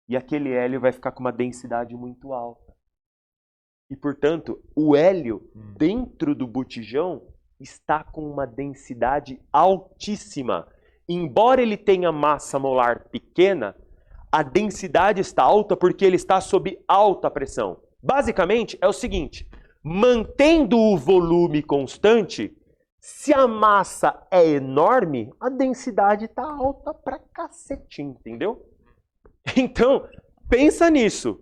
E aquele hélio vai ficar com uma densidade muito alta. E, portanto, o hélio dentro do botijão está com uma densidade altíssima. Embora ele tenha massa molar pequena, a densidade está alta porque ele está sob alta pressão. Basicamente, é o seguinte, mantendo o volume constante, se a massa é enorme, a densidade está alta pra cacete, entendeu? Então, pensa nisso.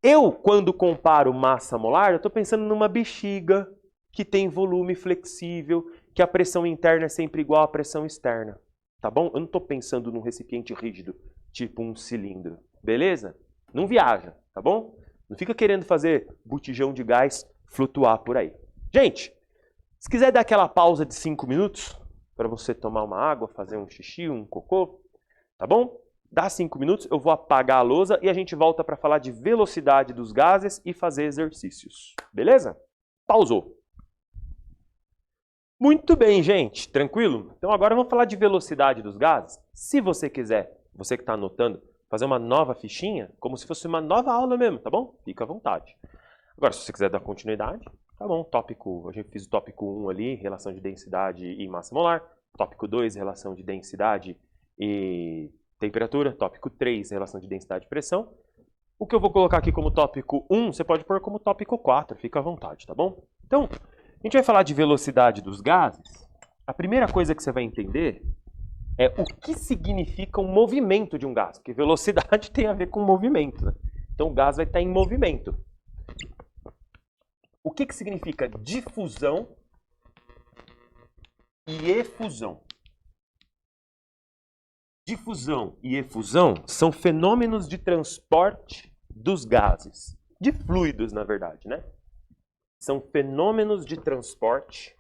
Eu, quando comparo massa molar, eu estou pensando numa bexiga que tem volume flexível, que a pressão interna é sempre igual à pressão externa. Tá bom? Eu não estou pensando num recipiente rígido, tipo um cilindro. Beleza? Não viaja, tá bom? Não fica querendo fazer botijão de gás flutuar por aí. Gente, se quiser dar aquela pausa de 5 minutos, para você tomar uma água, fazer um xixi, um cocô, tá bom? Dá 5 minutos, eu vou apagar a lousa e a gente volta para falar de velocidade dos gases e fazer exercícios. Beleza? Pausou. Muito bem, gente. Tranquilo? Então agora vamos falar de velocidade dos gases. Se você quiser, você que está anotando, fazer uma nova fichinha, como se fosse uma nova aula mesmo, tá bom? Fica à vontade. Agora, se você quiser dar continuidade, tá bom. Tópico, a gente fez o tópico 1 ali, relação de densidade e massa molar. Tópico 2, relação de densidade e temperatura. Tópico 3, relação de densidade e pressão. O que eu vou colocar aqui como tópico 1, você pode pôr como tópico 4, fica à vontade, tá bom? Então, a gente vai falar de velocidade dos gases. A primeira coisa que você vai entender é o que significa o movimento de um gás, porque velocidade tem a ver com movimento, né? Então o gás vai estar em movimento. O que significa difusão e efusão? Difusão e efusão são fenômenos de transporte dos gases, de fluidos, na verdade, né? São fenômenos de transporte,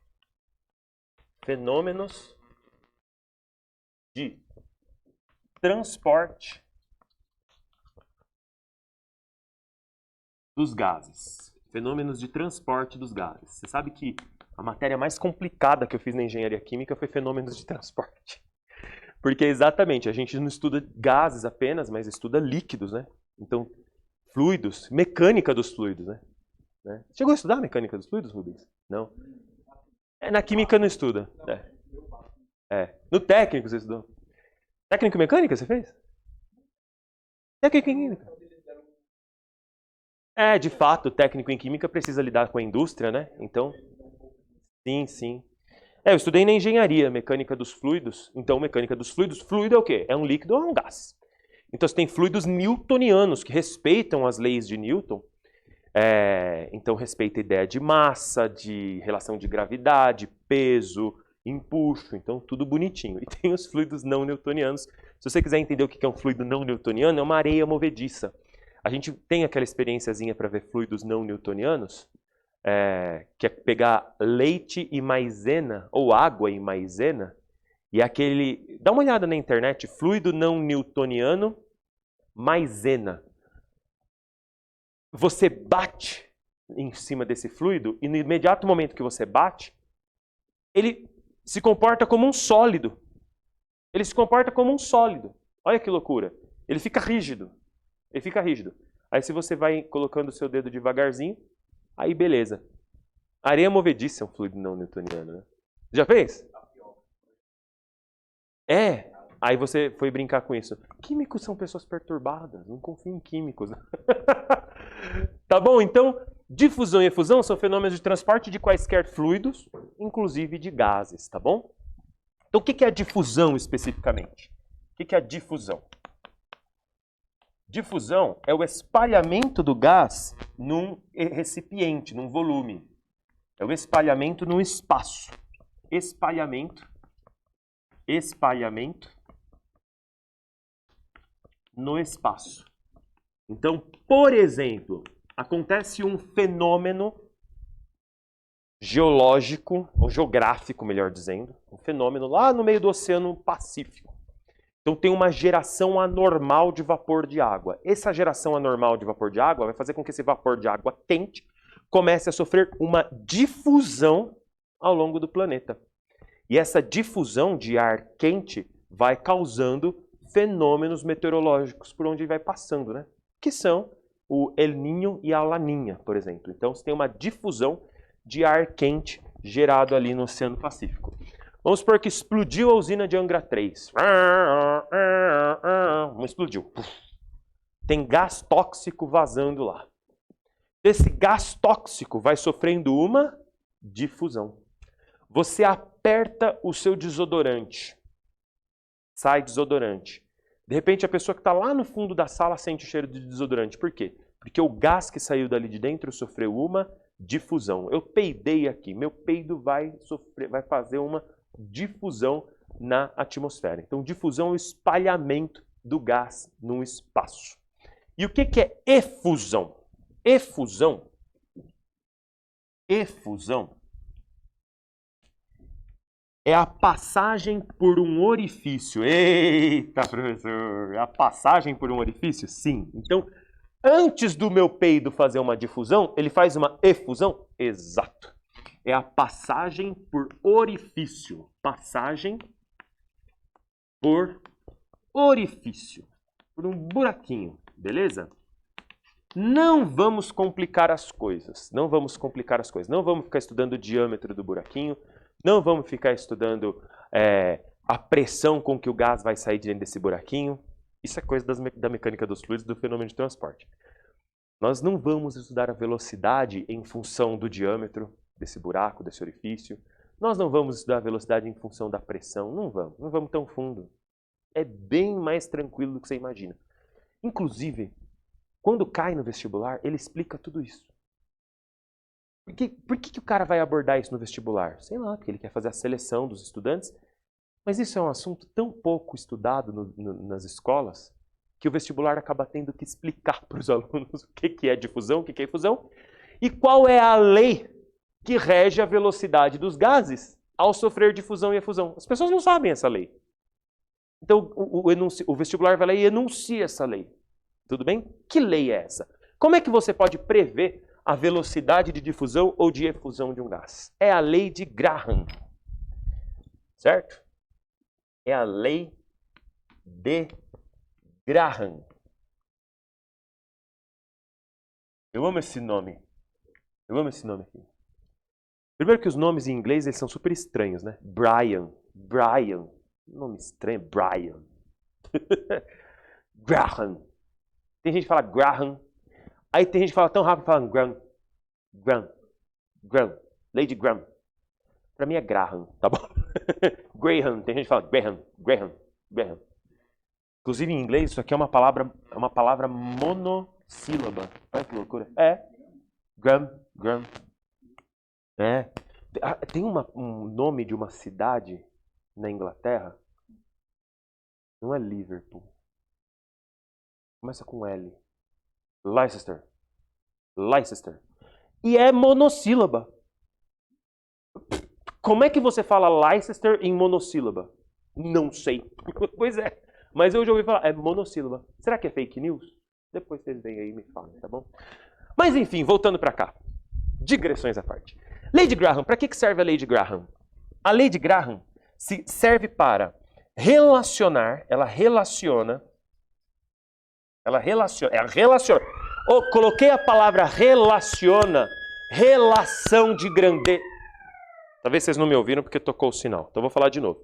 dos gases. Fenômenos de transporte dos gases. Você sabe que a matéria mais complicada que eu fiz na engenharia química foi fenômenos de transporte. Porque exatamente, a gente não estuda gases apenas, mas estuda líquidos, né? Então, fluidos, mecânica dos fluidos, né? Chegou a estudar a mecânica dos fluidos, Rubens? Não? Na química não estuda. No técnico você estudou. Técnico em mecânica você fez? Técnico em química. De fato, o técnico em química precisa lidar com a indústria, né? Então, sim. Eu estudei na engenharia, mecânica dos fluidos. Então, mecânica dos fluidos, fluido é o quê? É um líquido ou é um gás. Então, você tem fluidos newtonianos que respeitam as leis de Newton. Então, respeita a ideia de massa, de relação de gravidade, peso, empuxo. Então, tudo bonitinho. E tem os fluidos não newtonianos. Se você quiser entender o que é um fluido não newtoniano, é uma areia movediça. A gente tem aquela experiênciazinha para ver fluidos não newtonianos, que é pegar leite e maisena, ou água e maisena, e aquele... Dá uma olhada na internet, fluido não newtoniano, maisena. Você bate em cima desse fluido, e no imediato momento que você bate, ele se comporta como um sólido. Ele se comporta como um sólido. Olha que loucura. Ele fica rígido. Aí se você vai colocando o seu dedo devagarzinho, aí beleza. Areia movediça é um fluido não newtoniano, né? Já fez? Aí você foi brincar com isso. Químicos são pessoas perturbadas, não confio em químicos. Tá bom? Então, difusão e efusão são fenômenos de transporte de quaisquer fluidos, inclusive de gases, tá bom? Então, o que é a difusão especificamente? O que é a difusão? Difusão é o espalhamento do gás num recipiente, num volume. É o espalhamento num espaço. Espalhamento no espaço. Então, por exemplo, acontece um fenômeno geológico, ou geográfico, melhor dizendo, um fenômeno lá no meio do Oceano Pacífico. Então tem uma geração anormal de vapor de água. Essa geração anormal de vapor de água vai fazer com que esse vapor de água quente comece a sofrer uma difusão ao longo do planeta. E essa difusão de ar quente vai causando fenômenos meteorológicos por onde vai passando, né? Que são o El Niño e a Laninha, por exemplo. Então você tem uma difusão de ar quente gerado ali no Oceano Pacífico. Vamos supor que explodiu a usina de Angra 3. Explodiu. Tem gás tóxico vazando lá. Esse gás tóxico vai sofrendo uma difusão. Você aperta o seu desodorante. Sai desodorante. De repente, a pessoa que está lá no fundo da sala sente o cheiro de desodorante. Por quê? Porque o gás que saiu dali de dentro sofreu uma difusão. Eu peidei aqui. Meu peido vai fazer uma difusão na atmosfera. Então, difusão é o espalhamento do gás no espaço. E o que é efusão? Efusão é a passagem por um orifício. Eita, professor! A passagem por um orifício? Sim. Então, antes do meu peido fazer uma difusão, ele faz uma efusão? Exato. É a passagem por orifício. Passagem por orifício. Por um buraquinho. Beleza? Não vamos complicar as coisas. Não vamos complicar as coisas. Não vamos ficar estudando o diâmetro do buraquinho. Não vamos ficar estudando a pressão com que o gás vai sair de dentro desse buraquinho. Isso é coisa da mecânica dos fluidos, do fenômeno de transporte. Nós não vamos estudar a velocidade em função do diâmetro desse buraco, desse orifício. Nós não vamos estudar a velocidade em função da pressão. Não vamos tão fundo. É bem mais tranquilo do que você imagina. Inclusive, quando cai no vestibular, ele explica tudo isso. Por que o cara vai abordar isso no vestibular? Sei lá, porque ele quer fazer a seleção dos estudantes. Mas isso é um assunto tão pouco estudado nas escolas que o vestibular acaba tendo que explicar para os alunos o que é difusão, o que é efusão e qual é a lei que rege a velocidade dos gases ao sofrer difusão e efusão. As pessoas não sabem essa lei. Então o vestibular vai lá e enuncia essa lei. Tudo bem? Que lei é essa? Como é que você pode prever a velocidade de difusão ou de efusão de um gás? É a lei de Graham. Certo? É a lei de Graham. Eu amo esse nome. Eu amo esse nome aqui. Primeiro que os nomes em inglês eles são super estranhos, né? Brian. Nome estranho, Brian. Graham. Tem gente que fala Graham. Aí tem gente que fala tão rápido, fala Graham. Lady Graham. Pra mim é Graham, tá bom? Graham. Tem gente que fala Graham. Inclusive em inglês isso aqui é uma palavra monossílaba. Olha que loucura. Graham. Tem um nome de uma cidade na Inglaterra. Não é Liverpool. Começa com L. Leicester. E é monossílaba. Como é que você fala Leicester em monossílaba? Não sei. Pois é. Mas eu já ouvi falar, é monossílaba. Será que é fake news? Depois vocês vêm aí e me falam, tá bom? Mas enfim, voltando para cá. Digressões à parte. Lei de Graham. Para que serve a lei de Graham? A lei de Graham serve para relacionar, ela relaciona. Coloquei a palavra relaciona, relação de grandeza. Talvez vocês não me ouviram porque tocou o sinal. Então vou falar de novo.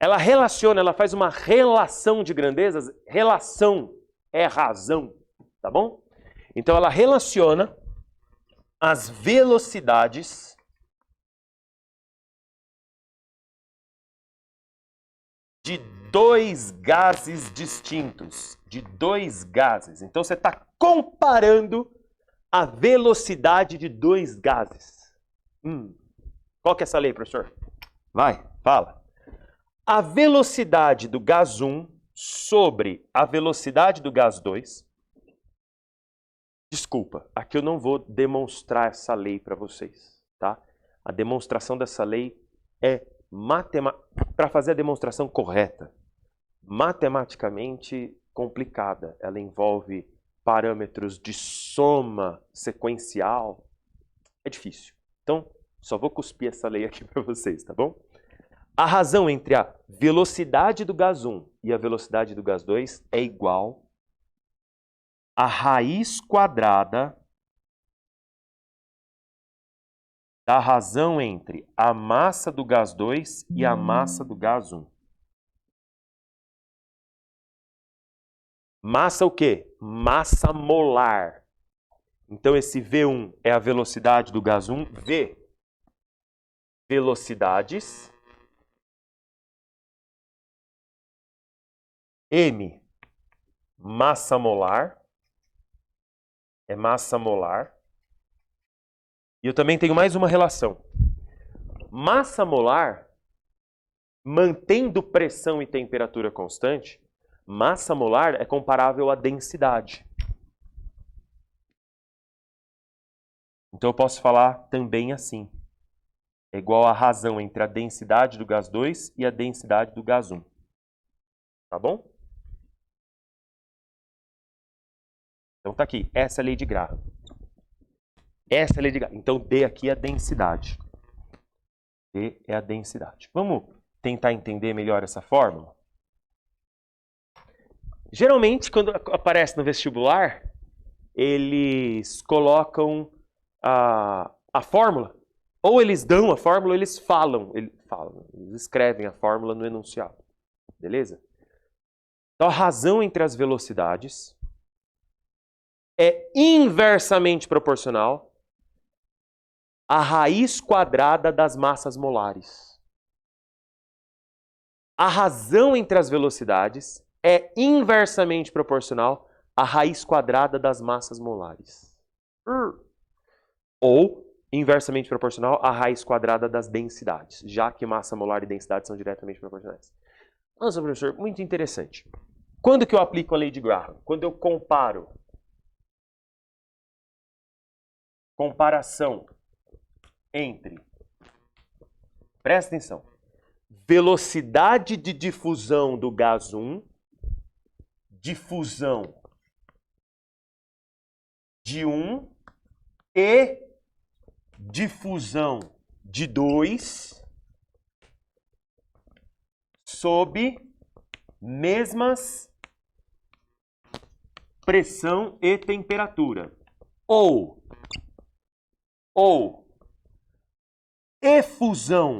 ela relaciona, ela faz uma relação de grandezas. Relação é razão, tá bom? Então ela relaciona as velocidades de dois gases distintos. De dois gases. Então você está comparando a velocidade de dois gases. Qual que é essa lei, professor? Vai, fala. A velocidade do gás 1 sobre a velocidade do gás 2. Desculpa, aqui eu não vou demonstrar essa lei para vocês, tá? A demonstração dessa lei é para fazer a demonstração correta, matematicamente complicada. Ela envolve parâmetros de soma sequencial. É difícil. Então, só vou cuspir essa lei aqui para vocês, tá bom? A razão entre a velocidade do gás 1 e a velocidade do gás 2 é igual a raiz quadrada da razão entre a massa do gás 2 e a massa do gás 1. Massa o quê? Massa molar. Então esse V1 é a velocidade do gás 1. V, velocidades. M, massa molar. É massa molar. E eu também tenho mais uma relação. Massa molar, mantendo pressão e temperatura constante, massa molar é comparável à densidade. Então eu posso falar também assim. É igual a razão entre a densidade do gás 2 e a densidade do gás 1. Tá bom? Então tá aqui. Essa é a lei de Graham. Essa é a lei de Graham. Então D aqui é a densidade. D é a densidade. Vamos tentar entender melhor essa fórmula? Geralmente, quando aparece no vestibular, eles colocam a fórmula. Ou eles dão a fórmula, ou eles falam. Eles escrevem a fórmula no enunciado. Beleza? Então, a razão entre as velocidades é inversamente proporcional à raiz quadrada das massas molares. A razão entre as velocidades é inversamente proporcional à raiz quadrada das massas molares. Ou inversamente proporcional à raiz quadrada das densidades, já que massa molar e densidade são diretamente proporcionais. Nossa, professor, muito interessante. Quando que eu aplico a lei de Graham? Quando eu comparo. Comparação entre, presta atenção, velocidade de difusão do gás 1, difusão de 1 e difusão de 2 sob mesmas pressão e temperatura. Ou efusão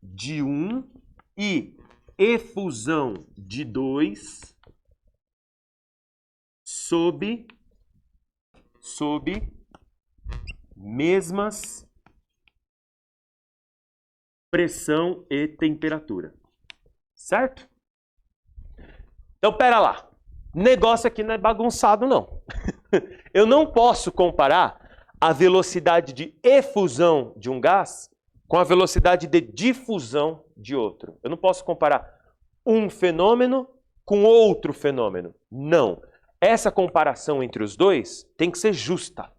de 1 e efusão de 2 sob mesmas pressão e temperatura. Certo? Então, pera lá. Negócio aqui não é bagunçado, não. Eu não posso comparar a velocidade de efusão de um gás com a velocidade de difusão de outro. Eu não posso comparar um fenômeno com outro fenômeno. Não. Essa comparação entre os dois tem que ser justa.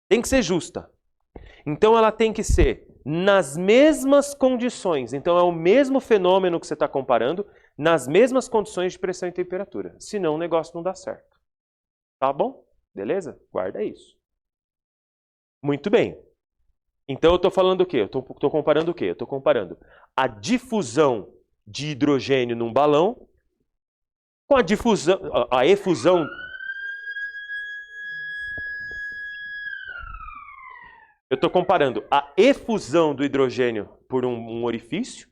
Tem que ser justa. Então ela tem que ser nas mesmas condições. Então é o mesmo fenômeno que você está comparando, nas mesmas condições de pressão e temperatura. Senão o negócio não dá certo. Tá bom? Beleza? Guarda isso. Muito bem. Então eu estou falando o quê? Eu estou comparando o quê? Eu estou comparando a difusão de hidrogênio num balão com a efusão. Eu estou comparando a efusão do hidrogênio por um orifício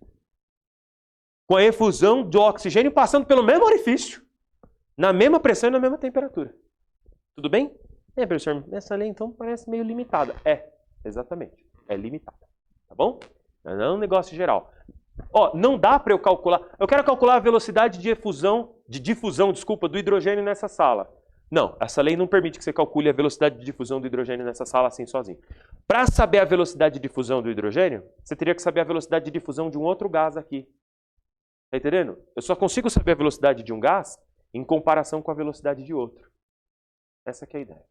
com a efusão do oxigênio passando pelo mesmo orifício, na mesma pressão e na mesma temperatura. Tudo bem? Professor, essa lei então parece meio limitada. Exatamente. É limitada. Tá bom? Não é um negócio geral. Não dá para eu calcular. Eu quero calcular a velocidade de difusão do hidrogênio nessa sala. Não, essa lei não permite que você calcule a velocidade de difusão do hidrogênio nessa sala assim sozinho. Para saber a velocidade de difusão do hidrogênio, você teria que saber a velocidade de difusão de um outro gás aqui. Tá entendendo? Eu só consigo saber a velocidade de um gás em comparação com a velocidade de outro. Essa que é a ideia.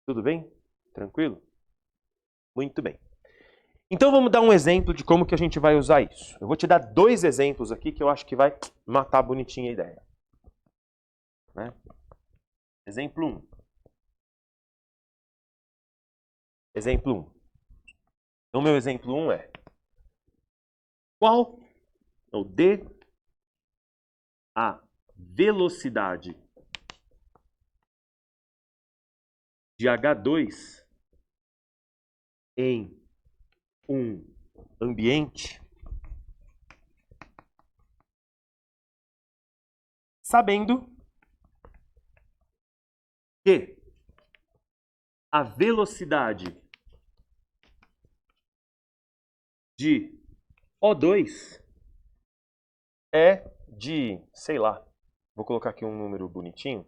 Tudo bem? Tranquilo? Muito bem. Então vamos dar um exemplo de como que a gente vai usar isso. Eu vou te dar 2 exemplos aqui que eu acho que vai matar bonitinha a ideia. Né? Exemplo 1. Exemplo 1. Então meu exemplo 1 é: qual ou D a velocidade de H2 em um ambiente, sabendo que a velocidade de O2 é de, sei lá, vou colocar aqui um número bonitinho.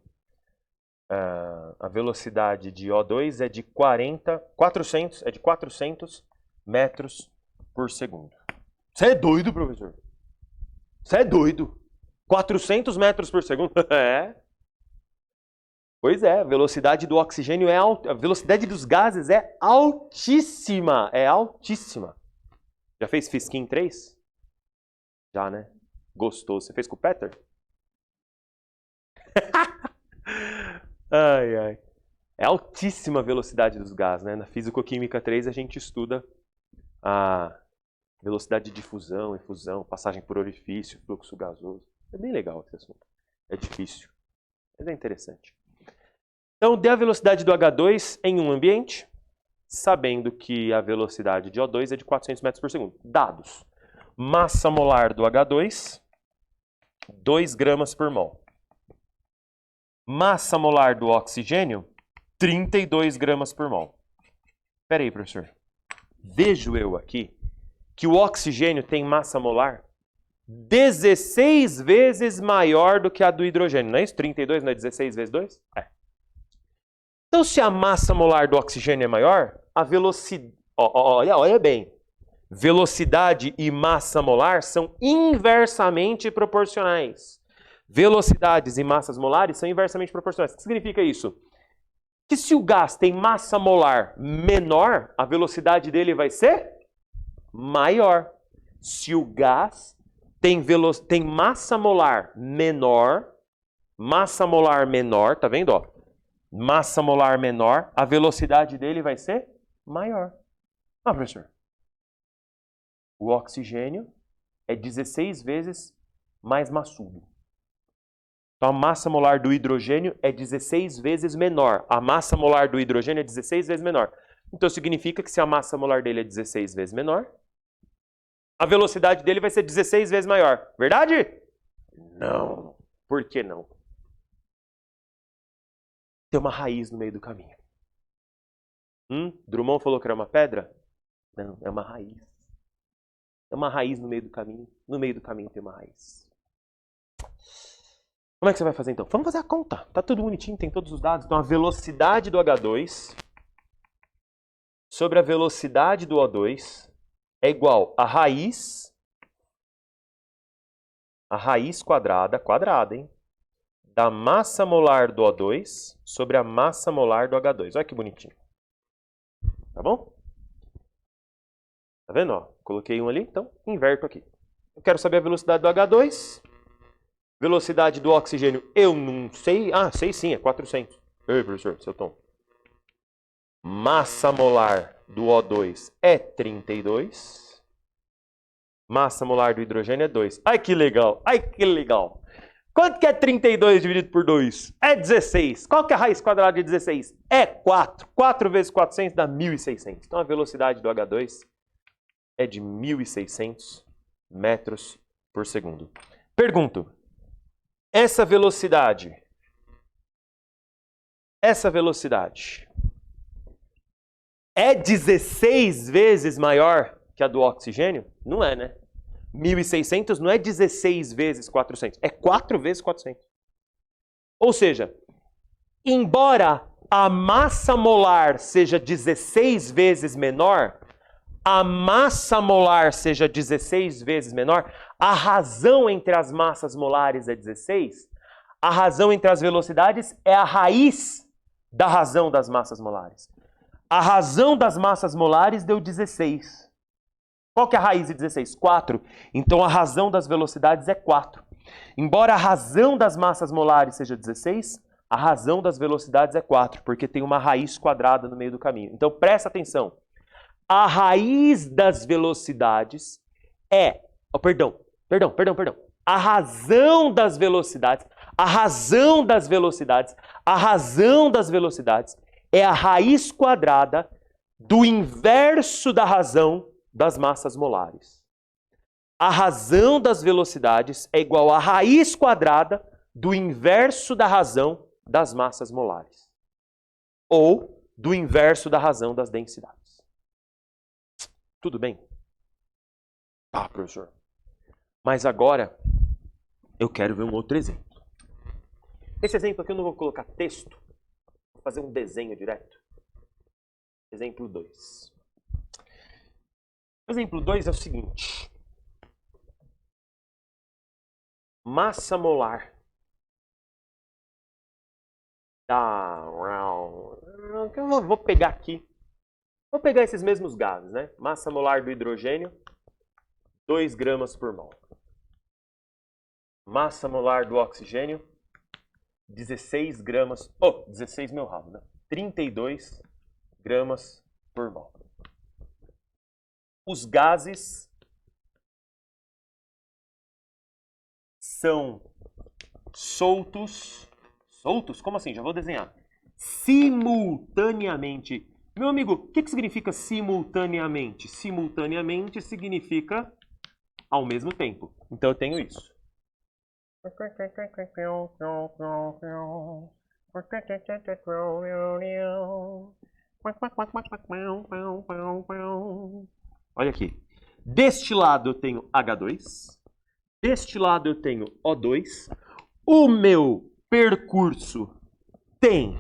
A velocidade de O2 é de 400 metros por segundo. Você é doido, professor? Você é doido? 400 metros por segundo? Pois é, a velocidade do oxigênio é alta, a velocidade dos gases é altíssima. É altíssima. Já fez Fiskin 3? Já, né? Gostou. Você fez com o Peter? Ai, ai. É altíssima a velocidade dos gases, né? Na Físico-Química 3 a gente estuda a velocidade de difusão, efusão, passagem por orifício, fluxo gasoso. É bem legal esse assunto. É difícil, mas é interessante. Então, dê a velocidade do H2 em um ambiente, sabendo que a velocidade de O2 é de 400 metros por segundo. Dados. Massa molar do H2, 2 gramas por mol. Massa molar do oxigênio, 32 gramas por mol. Espera aí, professor. Vejo eu aqui que o oxigênio tem massa molar 16 vezes maior do que a do hidrogênio. Não é isso? 32 não é 16 vezes 2? É. Então, se a massa molar do oxigênio é maior, a velocidade... Olha bem. Velocidade e massa molar são inversamente proporcionais. Velocidades e massas molares são inversamente proporcionais. O que significa isso? Que se o gás tem massa molar menor, a velocidade dele vai ser maior. Se o gás tem massa molar menor, tá vendo? Massa molar menor, a velocidade dele vai ser maior. Professor, o oxigênio é 16 vezes mais maçudo. Então, a massa molar do hidrogênio é 16 vezes menor. A massa molar do hidrogênio é 16 vezes menor. Então, significa que se a massa molar dele é 16 vezes menor, a velocidade dele vai ser 16 vezes maior. Verdade? Não. Por que não? Tem uma raiz no meio do caminho. Drummond falou que era uma pedra? Não, é uma raiz. É uma raiz no meio do caminho. No meio do caminho tem uma raiz. Como é que você vai fazer então? Vamos fazer a conta. Tá tudo bonitinho, tem todos os dados. Então a velocidade do H2 sobre a velocidade do O2 é igual a raiz quadrada, hein? Da massa molar do O2 sobre a massa molar do H2. Olha que bonitinho. Tá bom? Tá vendo? Coloquei um ali, então inverto aqui. Eu quero saber a velocidade do H2. Velocidade do oxigênio, eu não sei. Sei sim, é 400. Ei, professor, seu tom. Massa molar do O2 é 32. Massa molar do hidrogênio é 2. Ai, que legal! Ai, que legal! Quanto que é 32 dividido por 2? É 16. Qual que é a raiz quadrada de 16? É 4. 4 vezes 400 dá 1.600. Então a velocidade do H2 é de 1.600 metros por segundo. Pergunto, essa velocidade é 16 vezes maior que a do oxigênio? Não é, né? 1.600 não é 16 vezes 400, é 4 vezes 400. Ou seja, embora a massa molar seja 16 vezes menor, a razão entre as massas molares é 16, a razão entre as velocidades é a raiz da razão das massas molares. A razão das massas molares deu 16. Qual que é a raiz de 16? 4. Então a razão das velocidades é 4. Embora a razão das massas molares seja 16, a razão das velocidades é 4, porque tem uma raiz quadrada no meio do caminho. Então presta atenção. A raiz das velocidades é... Perdão. A razão das velocidades é a raiz quadrada do inverso da razão das massas molares. A razão das velocidades é igual à raiz quadrada do inverso da razão das massas molares. Ou do inverso da razão das densidades. Tudo bem? Tá, professor. Mas agora eu quero ver um outro exemplo. Esse exemplo aqui eu não vou colocar texto, vou fazer um desenho direto. Exemplo 2. Exemplo 2 é o seguinte. Massa molar da... Eu vou pegar aqui. Vou pegar esses mesmos gases, né? Massa molar do hidrogênio, 2 gramas por mol. Massa molar do oxigênio, 16 gramas... 16 meu rabo, né? 32 gramas por mol. Os gases são soltos. Soltos? Como assim? Já vou desenhar. Simultaneamente. Meu amigo, o que significa simultaneamente? Simultaneamente significa ao mesmo tempo. Então eu tenho isso. Olha aqui. Deste lado eu tenho H2. Deste lado eu tenho O2. O meu percurso tem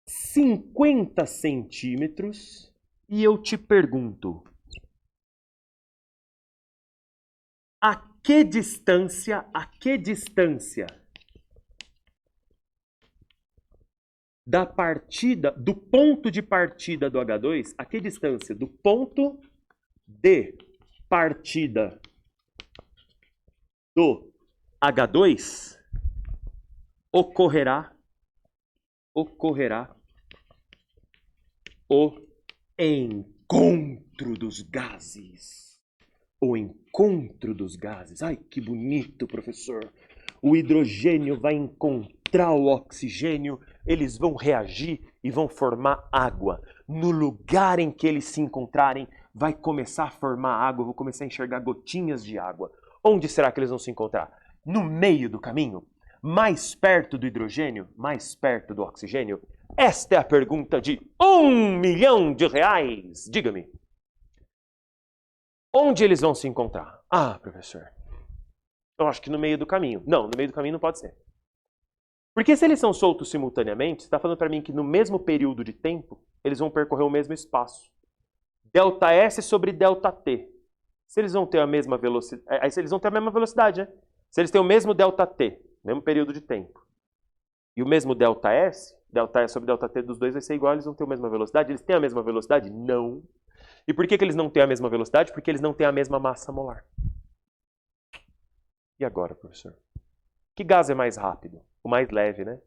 50 centímetros. E eu te pergunto, a que distância da partida, do ponto de partida do H2, a que distância do ponto de partida do H2 ocorrerá o encontro dos gases. O encontro dos gases. Ai, que bonito, professor. O hidrogênio vai encontrar o oxigênio, eles vão reagir e vão formar água. No lugar em que eles se encontrarem, vai começar a formar água, eu vou começar a enxergar gotinhas de água. Onde será que eles vão se encontrar? No meio do caminho? Mais perto do hidrogênio? Mais perto do oxigênio? Esta é a pergunta de R$1 milhão. Diga-me. Onde eles vão se encontrar? Ah, professor, eu acho que no meio do caminho. Não, no meio do caminho não pode ser. Porque se eles são soltos simultaneamente, você está falando para mim que no mesmo período de tempo, eles vão percorrer o mesmo espaço. ΔS sobre ΔT. Se eles vão ter a mesma velocidade... Aí eles vão ter a mesma velocidade, né? Se eles têm o mesmo ΔT, mesmo período de tempo, e o mesmo ΔS sobre ΔT dos dois vai ser igual, eles vão ter a mesma velocidade. Eles têm a mesma velocidade? Não. E por que eles não têm a mesma velocidade? Porque eles não têm a mesma massa molar. E agora, professor? Que gás é mais rápido? O mais leve, né?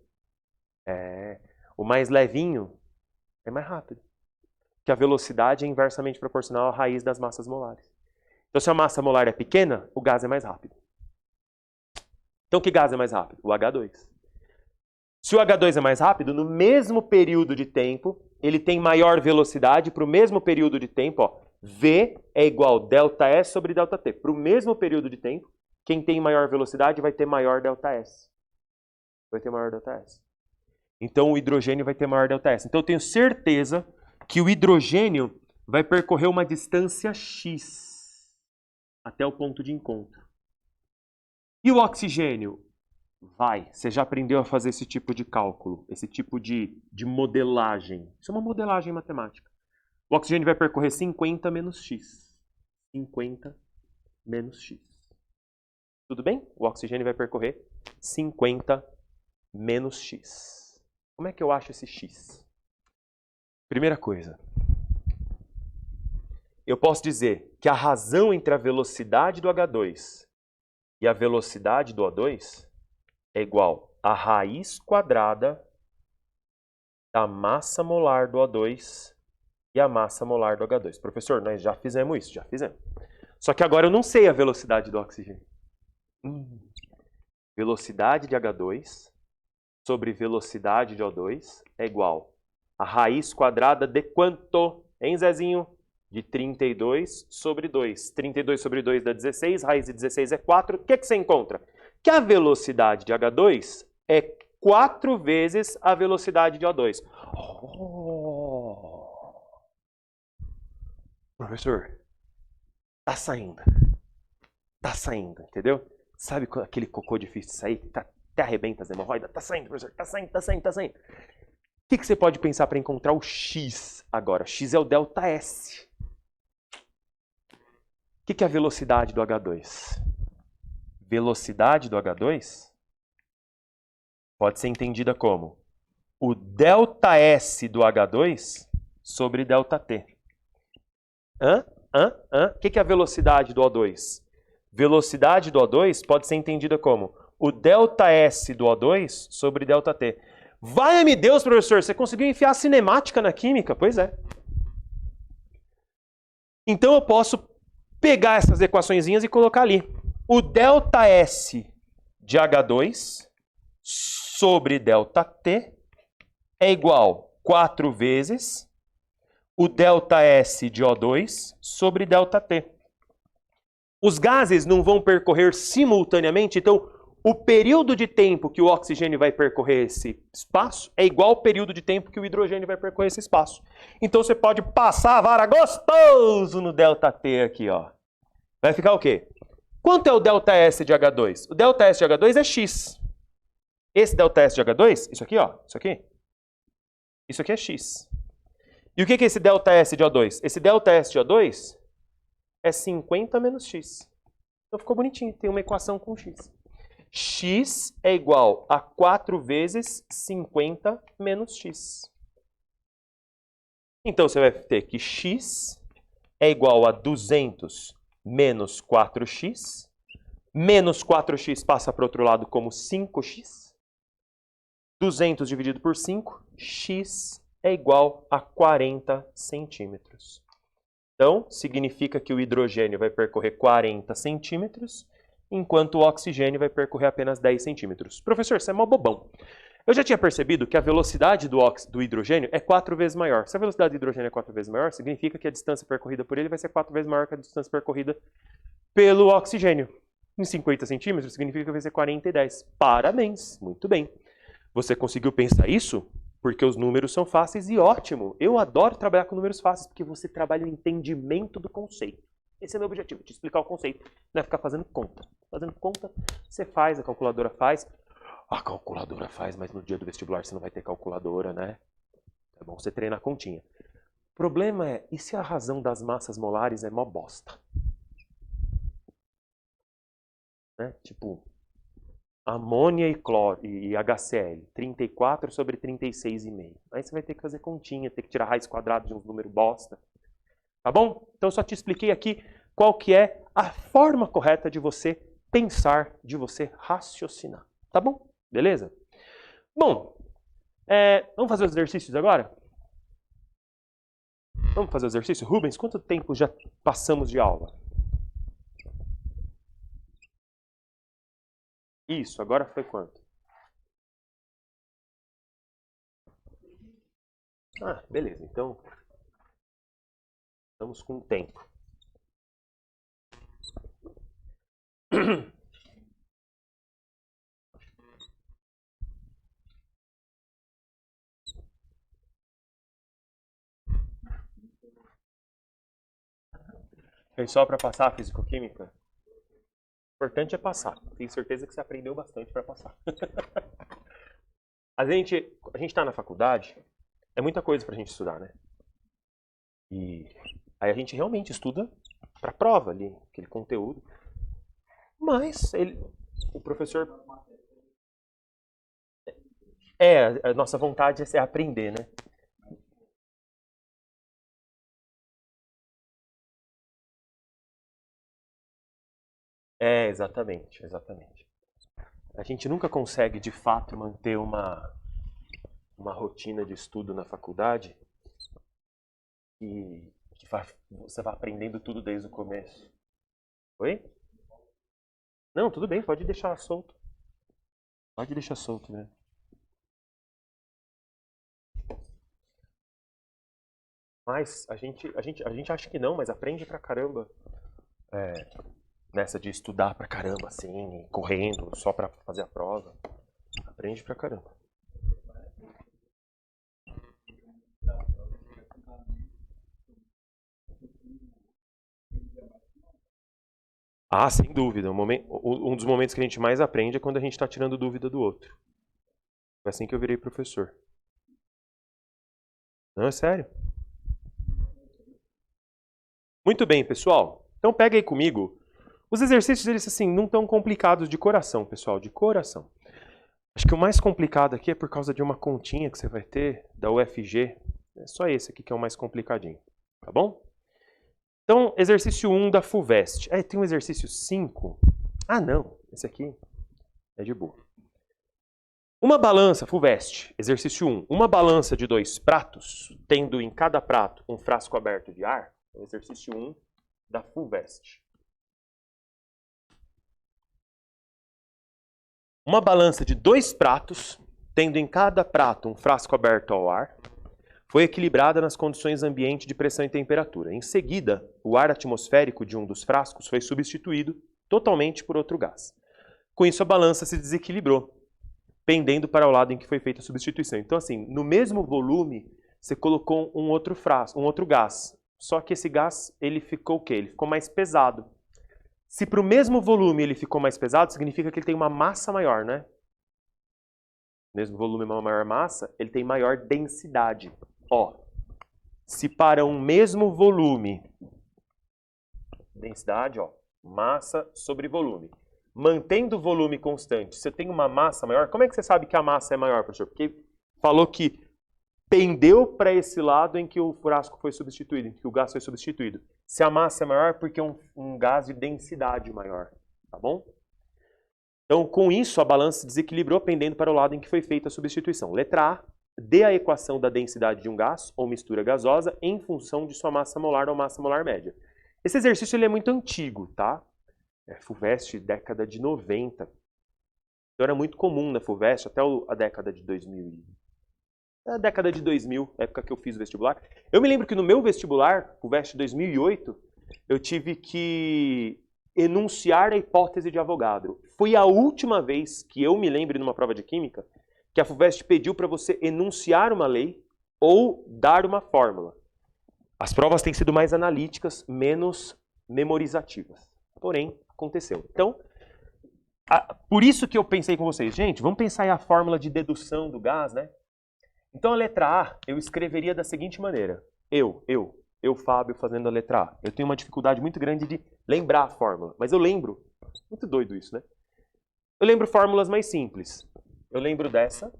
O mais levinho é mais rápido. Que a velocidade é inversamente proporcional à raiz das massas molares. Então, se a massa molar é pequena, o gás é mais rápido. Então, que gás é mais rápido? O H2. Se o H2 é mais rápido, no mesmo período de tempo, ele tem maior velocidade para o mesmo período de tempo. Ó, V é igual ΔS sobre ΔT. Para o mesmo período de tempo, quem tem maior velocidade vai ter maior ΔS. Vai ter maior ΔS. Então, o hidrogênio vai ter maior ΔS. Então, eu tenho certeza que o hidrogênio vai percorrer uma distância x até o ponto de encontro. E o oxigênio? Vai. Você já aprendeu a fazer esse tipo de cálculo, esse tipo de modelagem. Isso é uma modelagem matemática. O oxigênio vai percorrer 50 menos x. 50 menos x. Tudo bem? O oxigênio vai percorrer 50 menos x. Como é que eu acho esse x? Primeira coisa. Eu posso dizer que a razão entre a velocidade do H2 e a velocidade do O2 é igual a raiz quadrada da massa molar do O2 e a massa molar do H2. Professor, nós já fizemos isso, já fizemos. Só que agora eu não sei a velocidade do oxigênio. Velocidade de H2 sobre velocidade de O2 é igual a raiz quadrada de quanto? Hein, Zezinho? De 32 sobre 2. 32 sobre 2 dá 16, raiz de 16 é 4. O que você encontra? Que a velocidade de H2 é 4 vezes a velocidade de O2. Oh. Professor, tá saindo. Tá saindo, entendeu? Sabe aquele cocô difícil de sair? Tá, até arrebenta as hemorroidas? Tá saindo, professor. Tá saindo, tá saindo, tá saindo. O que você pode pensar para encontrar o x agora? X é o ΔS. O que é a velocidade do H2? Velocidade do H2 pode ser entendida como o ΔS do H2 sobre ΔT. O que é a velocidade do O2? Velocidade do O2 pode ser entendida como o ΔS do O2 sobre ΔT. Vai-me Deus, professor, você conseguiu enfiar a cinemática na química? Pois é. Então eu posso pegar essas equaçõezinhas e colocar ali. O ΔS de H2 sobre ΔT é igual 4 vezes o ΔS de O2 sobre ΔT. Os gases não vão percorrer simultaneamente, então o período de tempo que o oxigênio vai percorrer esse espaço é igual ao período de tempo que o hidrogênio vai percorrer esse espaço. Então você pode passar a vara gostoso no ΔT aqui, ó. Vai ficar o quê? Quanto é o ΔS de H2? O ΔS de H2 é x. Esse ΔS de H2, isso aqui, ó, isso aqui. Isso aqui é x. E o que é esse ΔS de O2? Esse ΔS de O2 é 50 menos x. Então ficou bonitinho, tem uma equação com x. X é igual a 4 vezes 50 menos x. Então você vai ter que x é igual a 200 menos 4x. Menos 4x passa para o outro lado como 5x. 200 dividido por 5, x é igual a 40 centímetros. Então, significa que o hidrogênio vai percorrer 40 centímetros, enquanto o oxigênio vai percorrer apenas 10 centímetros. Professor, você é mó bobão. Eu já tinha percebido que a velocidade do hidrogênio é 4 vezes maior. Se a velocidade do hidrogênio é 4 vezes maior, significa que a distância percorrida por ele vai ser 4 vezes maior que a distância percorrida pelo oxigênio. Em 50 centímetros, significa que vai ser 40 e 10. Parabéns, muito bem. Você conseguiu pensar isso? Porque os números são fáceis e ótimo. Eu adoro trabalhar com números fáceis, porque você trabalha o entendimento do conceito. Esse é o meu objetivo, te explicar o conceito. Não é ficar fazendo conta. Fazendo conta, você faz, a calculadora faz. A calculadora faz, mas no dia do vestibular você não vai ter calculadora, né? É bom você treinar a continha. O problema é, e se a razão das massas molares é mó bosta? Né? Tipo, amônia e cloro e HCl, 34 sobre 36,5. Aí você vai ter que fazer continha, ter que tirar raiz quadrada de uns números bosta. Tá bom? Então eu só te expliquei aqui qual que é a forma correta de você pensar, de você raciocinar. Tá bom? Beleza? Bom, vamos fazer os exercícios agora? Vamos fazer o exercício? Rubens, quanto tempo já passamos de aula? Isso, agora foi quanto? Ah, beleza. Então, estamos com tempo. Foi só para passar a fisicoquímica? O importante é passar. Tenho certeza que você aprendeu bastante para passar. A gente está na faculdade, é muita coisa para a gente estudar, né? E aí a gente realmente estuda para a prova ali, aquele conteúdo. Mas o professor... a nossa vontade é aprender, né? Exatamente, exatamente. A gente nunca consegue, de fato, manter uma rotina de estudo na faculdade que você vai aprendendo tudo desde o começo. Oi? Não, tudo bem, pode deixar solto. Pode deixar solto, né? Mas a gente acha que não, mas aprende pra caramba. Nessa de estudar pra caramba, assim, correndo, só pra fazer a prova. Aprende pra caramba. Ah, sem dúvida. Um dos momentos que a gente mais aprende é quando a gente está tirando dúvida do outro. Foi assim que eu virei professor. Não, é sério. Muito bem, pessoal. Então pega aí comigo. Os exercícios, eles assim, não tão complicados de coração, pessoal, de coração. Acho que o mais complicado aqui é por causa de uma continha que você vai ter da UFG. É só esse aqui que é o mais complicadinho, tá bom? Então, exercício 1 da FUVEST. Tem um exercício 5. Ah, não. Esse aqui é de boa. Uma balança, FUVEST, exercício 1. Uma balança de 2 pratos, tendo em cada prato um frasco aberto de ar. Exercício 1 da FUVEST. Uma balança de 2 pratos, tendo em cada prato um frasco aberto ao ar, foi equilibrada nas condições ambiente de pressão e temperatura. Em seguida, o ar atmosférico de um dos frascos foi substituído totalmente por outro gás. Com isso, a balança se desequilibrou, pendendo para o lado em que foi feita a substituição. Então, assim, no mesmo volume, você colocou um outro frasco, um outro gás. Só que esse gás, ele ficou o quê? Ele ficou mais pesado. Se para o mesmo volume ele ficou mais pesado, significa que ele tem uma massa maior, né? Mesmo volume, uma maior massa, ele tem maior densidade. Ó, se para um mesmo volume, densidade, ó, massa sobre volume, mantendo o volume constante, você tem uma massa maior, como é que você sabe que a massa é maior, professor? Porque falou que pendeu para esse lado em que o frasco foi substituído, em que o gás foi substituído. Se a massa é maior, porque é um gás de densidade maior, tá bom? Então, com isso, a balança se desequilibrou pendendo para o lado em que foi feita a substituição. Letra A, dê a equação da densidade de um gás ou mistura gasosa em função de sua massa molar ou massa molar média. Esse exercício ele é muito antigo, tá? FUVEST, década de 90. Então era muito comum na FUVEST até a década de 2000. A década de 2000, época que eu fiz o vestibular. Eu me lembro que no meu vestibular, FUVEST 2008, eu tive que enunciar a hipótese de Avogadro. Foi a última vez que eu me lembro numa prova de química que a FUVEST pediu para você enunciar uma lei ou dar uma fórmula. As provas têm sido mais analíticas, menos memorizativas. Porém, aconteceu. Então, por isso que eu pensei com vocês, gente, vamos pensar aí a fórmula de dedução do gás, né? Então a letra A eu escreveria da seguinte maneira. Eu, Fábio, fazendo a letra A. Eu tenho uma dificuldade muito grande de lembrar a fórmula, mas eu lembro. Muito doido isso, né? Eu lembro fórmulas mais simples. Eu lembro dessa.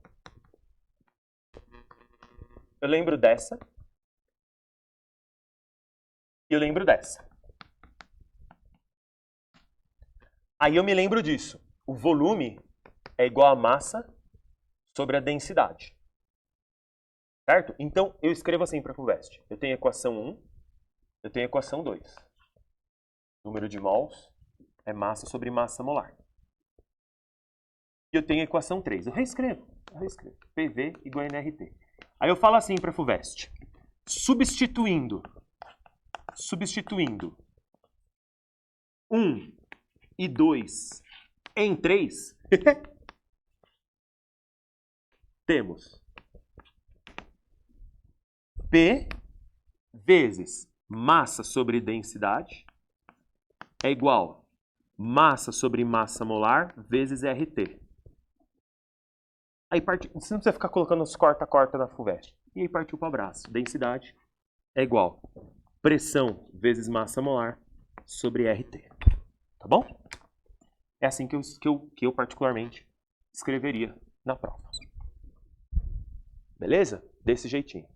Eu lembro dessa. E eu lembro dessa. Aí eu me lembro disso. O volume é igual a massa sobre a densidade. Certo? Então, eu escrevo assim para a FUVEST. Eu tenho a equação 1, eu tenho a equação 2. Número de mols é massa sobre massa molar. E eu tenho a equação 3. Eu reescrevo. PV igual a nRT. Aí eu falo assim para a FUVEST. Substituindo 1 e 2 em 3, temos P vezes massa sobre densidade é igual massa sobre massa molar vezes RT. Aí você não precisa ficar colocando os corta-corta na FUVEST. E aí partiu para o abraço. Densidade é igual pressão vezes massa molar sobre RT. Tá bom? É assim que eu particularmente escreveria na prova. Beleza? Desse jeitinho.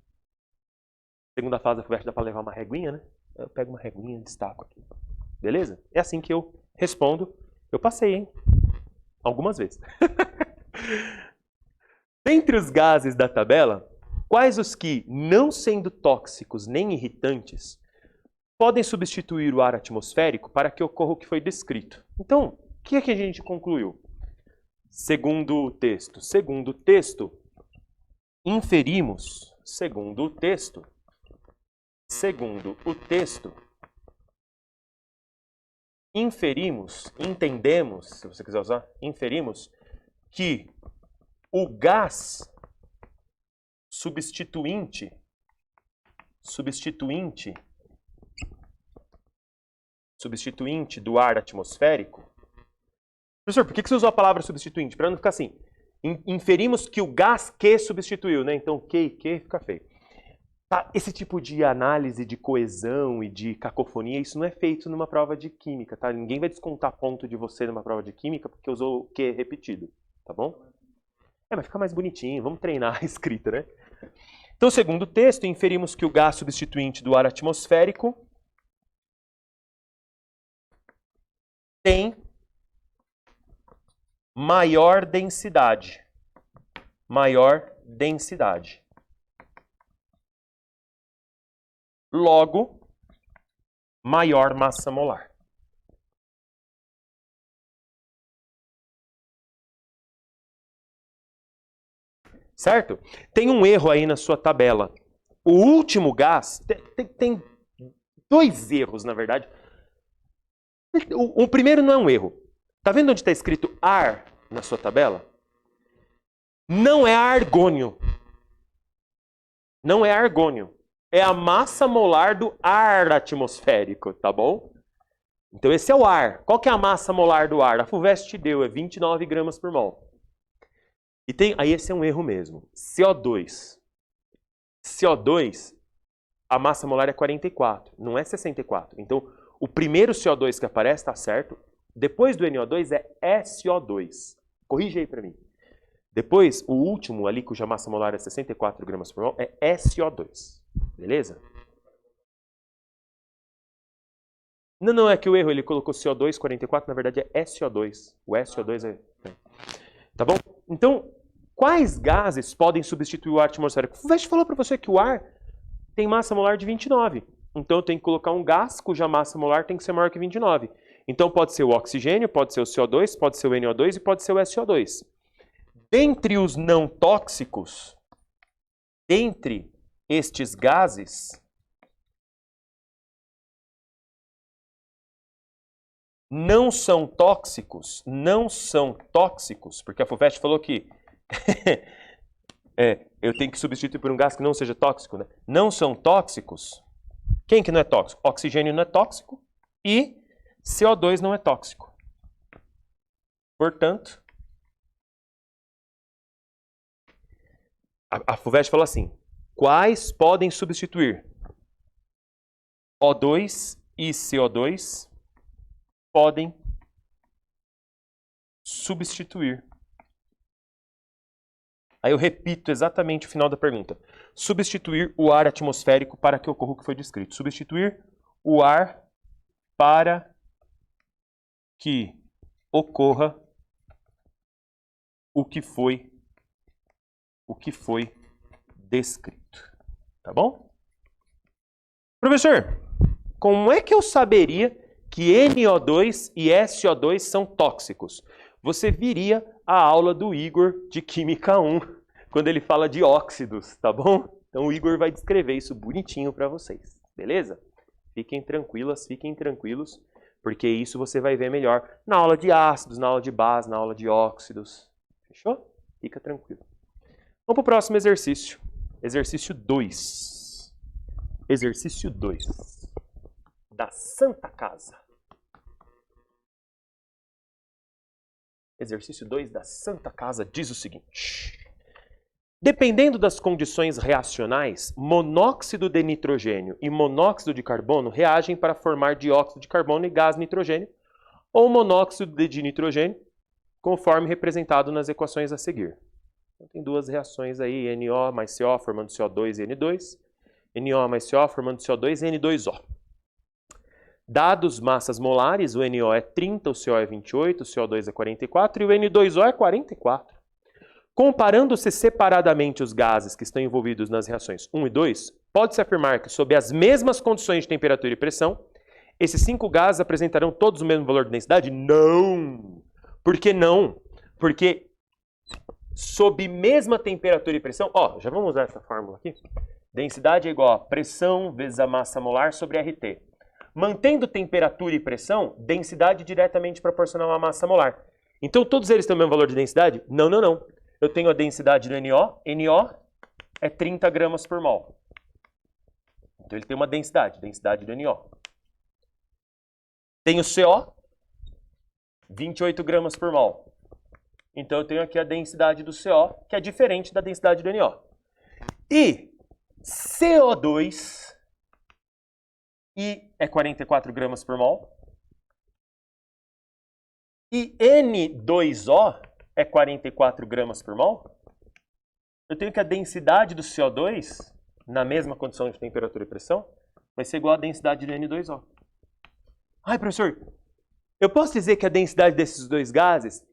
Segunda fase da FUVEST dá para levar uma reguinha, né? Eu pego uma reguinha e destaco aqui. Beleza? É assim que eu respondo. Eu passei, hein? Algumas vezes. Dentre os gases da tabela, quais os que, não sendo tóxicos nem irritantes, podem substituir o ar atmosférico para que ocorra o que foi descrito? Então, o que é que a gente concluiu? Segundo o texto, inferimos, entendemos, se você quiser usar, inferimos que o gás substituinte do ar atmosférico. Professor, por que você usou a palavra substituinte? Para não ficar assim. Inferimos que o gás que substituiu, né? Então, que fica feio. Tá? Esse tipo de análise de coesão e de cacofonia, isso não é feito numa prova de química, tá? Ninguém vai descontar ponto de você numa prova de química porque usou o que repetido, tá bom? Mas fica mais bonitinho, vamos treinar a escrita, né? Então, segundo o texto, inferimos que o gás substituinte do ar atmosférico tem maior densidade. Logo, maior massa molar. Certo? Tem um erro aí na sua tabela. O último gás, tem dois erros, na verdade. O primeiro não é um erro. Tá vendo onde está escrito ar na sua tabela? Não é argônio. Não é argônio. É a massa molar do ar atmosférico, tá bom? Então esse é o ar. Qual que é a massa molar do ar? A FUVEST deu, é 29 gramas por mol. E aí esse é um erro mesmo. CO2, a massa molar é 44, não é 64. Então, o primeiro CO2 que aparece está certo. Depois do NO2 é SO2. Corrige aí para mim. Depois, o último ali, cuja massa molar é 64 gramas por mol, é SO2. Beleza? Não, é que o erro, ele colocou CO2, 44, na verdade é SO2. O SO2 é... Tá bom? Então, quais gases podem substituir o ar atmosférico? O FUVEST falou para você que o ar tem massa molar de 29. Então, eu tenho que colocar um gás cuja massa molar tem que ser maior que 29. Então, pode ser o oxigênio, pode ser o CO2, pode ser o NO2 e pode ser o SO2. Dentre os não tóxicos, dentre estes gases, não são tóxicos, porque a FUVEST falou que eu tenho que substituir por um gás que não seja tóxico, né? Não são tóxicos. Quem que não é tóxico? Oxigênio não é tóxico e CO2 não é tóxico. Portanto, a FUVEST falou assim, quais podem substituir? O2 e CO2 podem substituir. Aí eu repito exatamente o final da pergunta. Substituir o ar atmosférico para que ocorra o que foi descrito. Substituir o ar para que ocorra o que foi descrito. Tá bom? Professor, como é que eu saberia que NO2 e SO2 são tóxicos? você viria a aula do Igor de Química 1, quando ele fala de óxidos, tá bom? Então o Igor vai descrever isso bonitinho para vocês, beleza? Fiquem tranquilos, porque isso você vai ver melhor na aula de ácidos, na aula de base, na aula de óxidos. Fechou? Fica tranquilo. Vamos para o próximo exercício. Exercício 2. Exercício 2 da Santa Casa. Exercício 2 da Santa Casa diz o seguinte. Dependendo das condições reacionais, monóxido de nitrogênio e monóxido de carbono reagem para formar dióxido de carbono e gás nitrogênio, ou monóxido de nitrogênio, conforme representado nas equações a seguir. Então, tem duas reações aí, NO mais CO formando CO2 e N2, NO mais CO formando CO2 e N2O. Dados massas molares, o NO é 30, o CO é 28, o CO2 é 44 e o N2O é 44. Comparando-se separadamente os gases que estão envolvidos nas reações 1 e 2, pode-se afirmar que, sob as mesmas condições de temperatura e pressão, esses 5 gases apresentarão todos o mesmo valor de densidade? Não! Por que não? Porque sob mesma temperatura e pressão, já vamos usar essa fórmula aqui. Densidade é igual a pressão vezes a massa molar sobre RT. Mantendo temperatura e pressão, densidade diretamente proporcional à massa molar. Então todos eles têm o mesmo valor de densidade? Não, não, não. Eu tenho a densidade do NO. NO é 30 gramas por mol. Então ele tem uma densidade do NO. Tenho CO, 28 gramas por mol. Então eu tenho aqui a densidade do CO, que é diferente da densidade do NO. E CO2 é 44 gramas por mol. E N2O é 44 gramas por mol. Eu tenho que a densidade do CO2, na mesma condição de temperatura e pressão, vai ser igual à densidade do N2O. Ai, professor, eu posso dizer que a densidade desses dois gases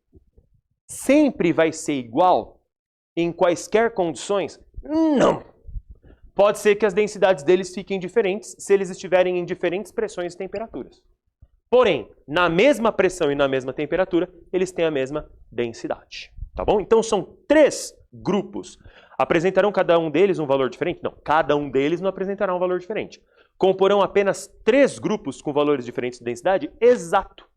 sempre vai ser igual em quaisquer condições? Não! Pode ser que as densidades deles fiquem diferentes se eles estiverem em diferentes pressões e temperaturas. Porém, na mesma pressão e na mesma temperatura, eles têm a mesma densidade. Tá bom? Então são 3 grupos. Apresentarão cada um deles um valor diferente? Não, cada um deles não apresentará um valor diferente. Comporão apenas 3 grupos com valores diferentes de densidade? Exato.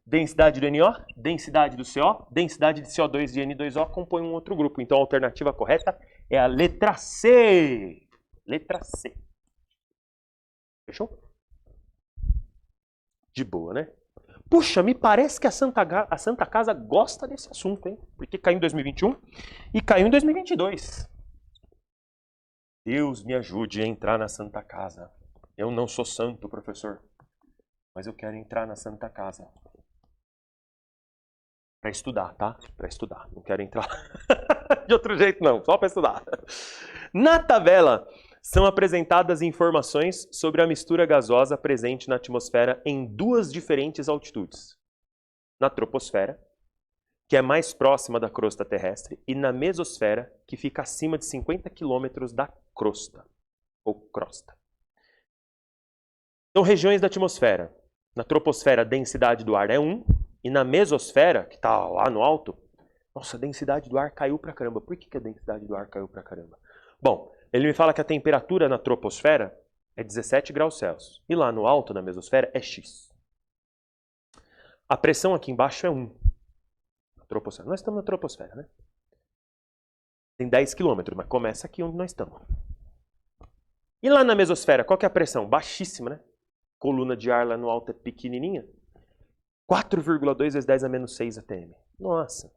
Densidade do NO, densidade do CO, densidade de CO2 e N2O compõem um outro grupo. Então a alternativa correta é a letra C. Letra C. Fechou? De boa, né? Puxa, me parece que a Santa Casa gosta desse assunto, hein? Porque caiu em 2021 e caiu em 2022. Deus me ajude a entrar na Santa Casa. Eu não sou santo, professor, mas eu quero entrar na Santa Casa. Para estudar, tá? Para estudar. Não quero entrar de outro jeito, não. Só para estudar. Na tabela são apresentadas informações sobre a mistura gasosa presente na atmosfera em 2 diferentes altitudes. Na troposfera, que é mais próxima da crosta terrestre, e na mesosfera, que fica acima de 50 km da crosta, ou crosta. Então, regiões da atmosfera. Na troposfera, a densidade do ar é 1, e na mesosfera, que está lá no alto, nossa, a densidade do ar caiu pra caramba. Por que a densidade do ar caiu pra caramba? Bom, ele me fala que a temperatura na troposfera é 17 graus Celsius. E lá no alto, na mesosfera, é X. A pressão aqui embaixo é 1. Na troposfera. Nós estamos na troposfera, né? Tem 10 km, mas começa aqui onde nós estamos. E lá na mesosfera, qual que é a pressão? Baixíssima, né? Coluna de ar lá no alto é pequenininha. 4,2 vezes 10 a menos 6 atm. Nossa.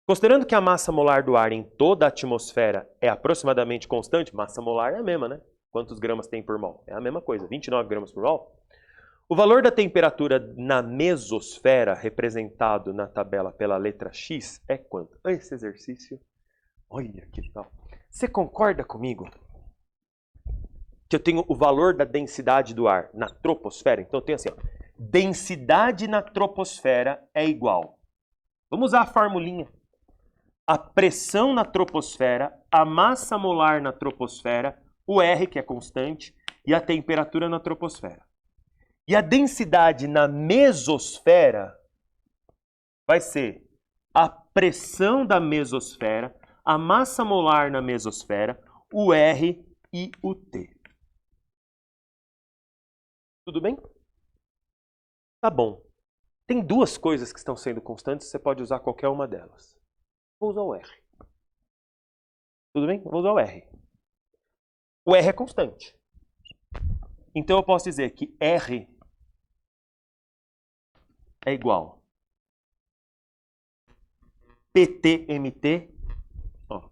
Considerando que a massa molar do ar em toda a atmosfera é aproximadamente constante, massa molar é a mesma, né? Quantos gramas tem por mol? É a mesma coisa, 29 gramas por mol. O valor da temperatura na mesosfera, representado na tabela pela letra X, é quanto? Esse exercício, olha que tal. Você concorda comigo que eu tenho o valor da densidade do ar na troposfera? Então eu tenho assim, ó, densidade na troposfera é igual. Vamos usar a formulinha. A pressão na troposfera, a massa molar na troposfera, o R, que é constante, e a temperatura na troposfera. E a densidade na mesosfera vai ser a pressão da mesosfera, a massa molar na mesosfera, o R e o T. Tudo bem? Tá bom. Tem duas coisas que estão sendo constantes, você pode usar qualquer uma delas. Vou usar o R. Tudo bem? Vou usar o R. O R é constante. Então eu posso dizer que R é igual PTMT, ó,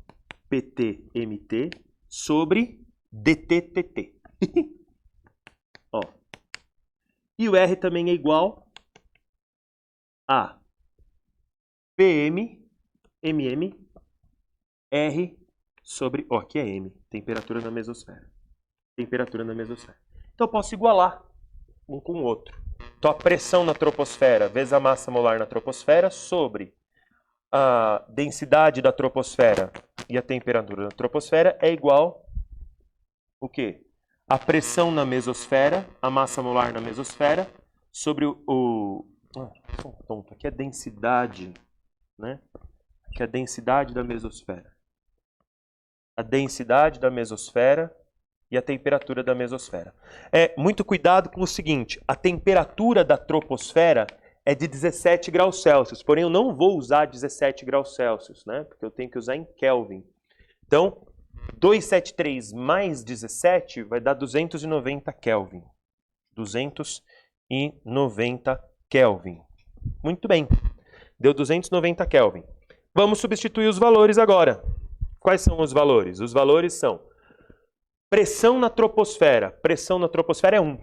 PTMT sobre DTTT. Ó. E o R também é igual a MM R sobre, ó, aqui é M, temperatura na mesosfera. Temperatura na mesosfera. Então eu posso igualar um com o outro. Então a pressão na troposfera vezes a massa molar na troposfera sobre a densidade da troposfera e a temperatura da troposfera é igual o quê? A pressão na mesosfera, a massa molar na mesosfera, sobre sou tonto, aqui é densidade, né? Aqui é a densidade da mesosfera. A densidade da mesosfera e a temperatura da mesosfera. Muito cuidado com o seguinte, a temperatura da troposfera é de 17 graus Celsius, porém eu não vou usar 17 graus Celsius, né? Porque eu tenho que usar em Kelvin. Então, 273 mais 17 vai dar 290 Kelvin. 290 Kelvin. Muito bem. Deu 290 Kelvin. Vamos substituir os valores agora. Quais são os valores? Os valores são pressão na troposfera. Pressão na troposfera é 1.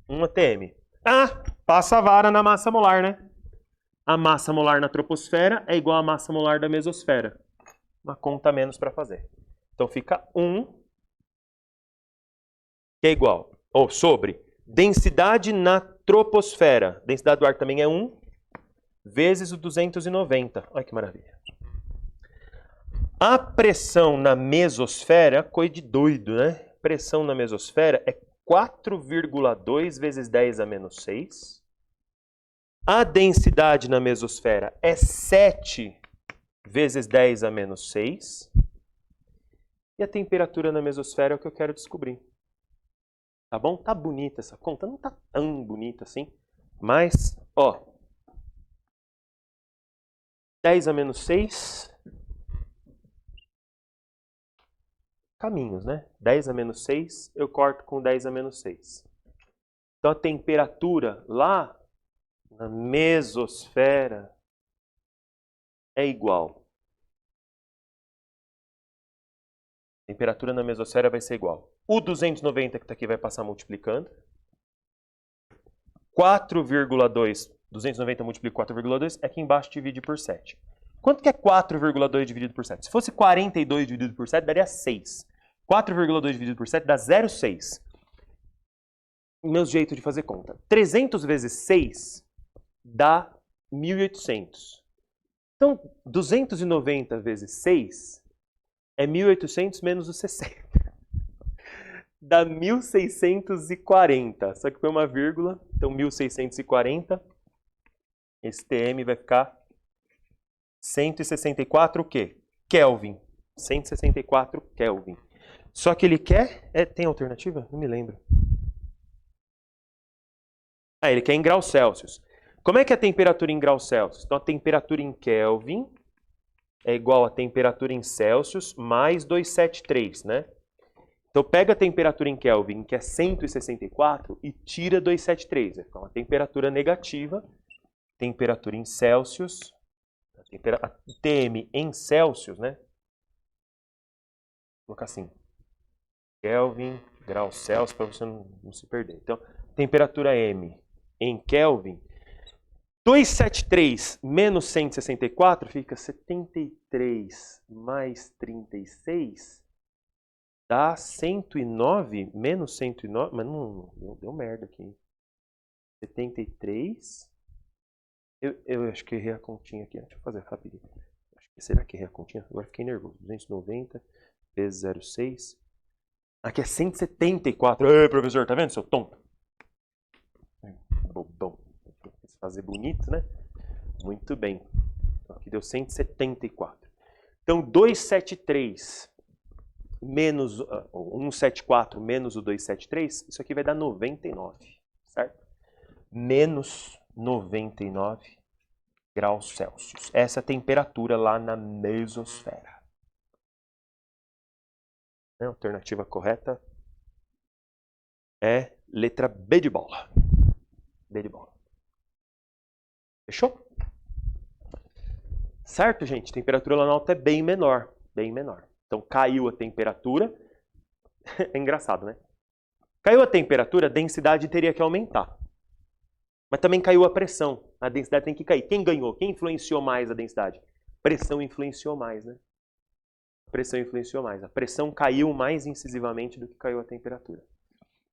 1 atm. Ah, passa a vara na massa molar, né? A massa molar na troposfera é igual à massa molar da mesosfera. Uma conta a menos para fazer. Então fica 1, que é igual, ou sobre, densidade na troposfera. Densidade do ar também é 1, vezes o 290. Olha que maravilha. A pressão na mesosfera, coisa de doido, né? Pressão na mesosfera é 4,2 vezes 10 a menos 6. A densidade na mesosfera é 7 vezes 10 a menos 6. E a temperatura na mesosfera é o que eu quero descobrir. Tá bom? Tá bonita essa conta? Não tá tão bonita assim. Mas, ó. 10 a menos 6. Caminhos, né? 10 a menos 6, eu corto com 10 a menos 6. Então a temperatura lá na mesosfera é igual. A temperatura na mesosfera vai ser igual. O 290 que está aqui vai passar multiplicando. 4,2, 290 multiplica 4,2, aqui embaixo divide por 7. Quanto que é 4,2 dividido por 7? Se fosse 42 dividido por 7, daria 6. 4,2 dividido por 7 dá 0,6. Meu jeito de fazer conta. 300 vezes 6 dá 1.800. Então, 290 vezes 6 é 1.800 menos os 60. Dá 1.640. Só que foi uma vírgula. Então, 1.640. Esse TM vai ficar 164 o quê? Kelvin. 164 Kelvin. Só que ele quer... tem alternativa? Não me lembro. Ele quer em graus Celsius. Como é que é a temperatura em graus Celsius? Então, a temperatura em Kelvin é igual a temperatura em Celsius mais 273, né? Então, pega a temperatura em Kelvin, que é 164, e tira 273. Vai ficar uma temperatura negativa. Temperatura em Celsius... A TM em Celsius, né? Vou colocar assim. Kelvin, graus Celsius, para você não se perder. Então, temperatura M em Kelvin. 273 menos 164 fica 73 mais 36 dá 109 menos 109. Mas não deu merda aqui. 73... Eu acho que errei a continha aqui. Deixa eu fazer rapidinho. Será que errei a continha? Agora fiquei nervoso. 290 vezes 0,6. Aqui é 174. Ei, professor, tá vendo, seu tonto? Bobão. Fazer bonito, né? Muito bem. Aqui deu 174. Então, 273 menos 174 menos o 273, isso aqui vai dar 99, certo? Menos 99 graus Celsius. Essa é a temperatura lá na mesosfera. A alternativa correta é letra B de bola. B de bola. Fechou? Certo, gente? A temperatura lá na alta é bem menor. Bem menor. Então, caiu a temperatura. É engraçado, né? Caiu a temperatura, a densidade teria que aumentar. Mas também caiu a pressão. A densidade tem que cair. Quem ganhou? Quem influenciou mais a densidade? Pressão influenciou mais, né? Pressão influenciou mais. A pressão caiu mais incisivamente do que caiu a temperatura.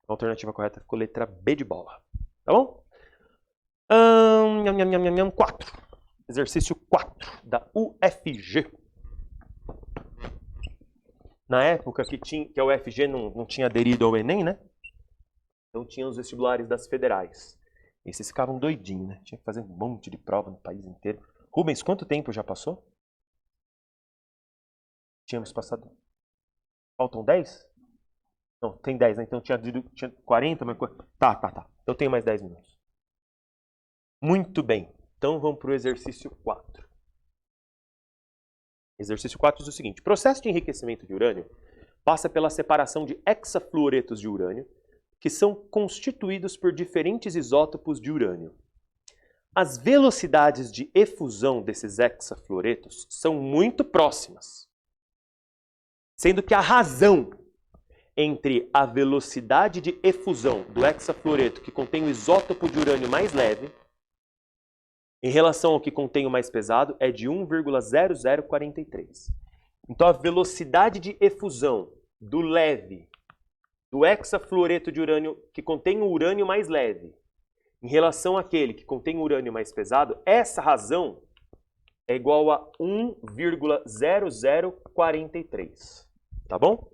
A alternativa correta ficou letra B de bola. Tá bom? 4. Exercício 4 da UFG. Na época que a UFG não tinha aderido ao Enem, né? Então tinha os vestibulares das federais. E vocês ficavam doidinhos, né? Tinha que fazer um monte de prova no país inteiro. Rubens, quanto tempo já passou? Tínhamos passado... Faltam 10? Não, tem 10, né? Então tinha 40, mas... Tá. Então tem mais 10 minutos. Muito bem. Então vamos para o exercício 4. Exercício 4 diz o seguinte. Processo de enriquecimento de urânio passa pela separação de hexafluoretos de urânio, que são constituídos por diferentes isótopos de urânio. As velocidades de efusão desses hexafluoretos são muito próximas, sendo que a razão entre a velocidade de efusão do hexafluoreto que contém o isótopo de urânio mais leve em relação ao que contém o mais pesado é de 1,0043. Então a velocidade de efusão do leve, do hexafluoreto de urânio que contém o urânio mais leve, em relação àquele que contém o urânio mais pesado, essa razão é igual a 1,0043. Tá bom?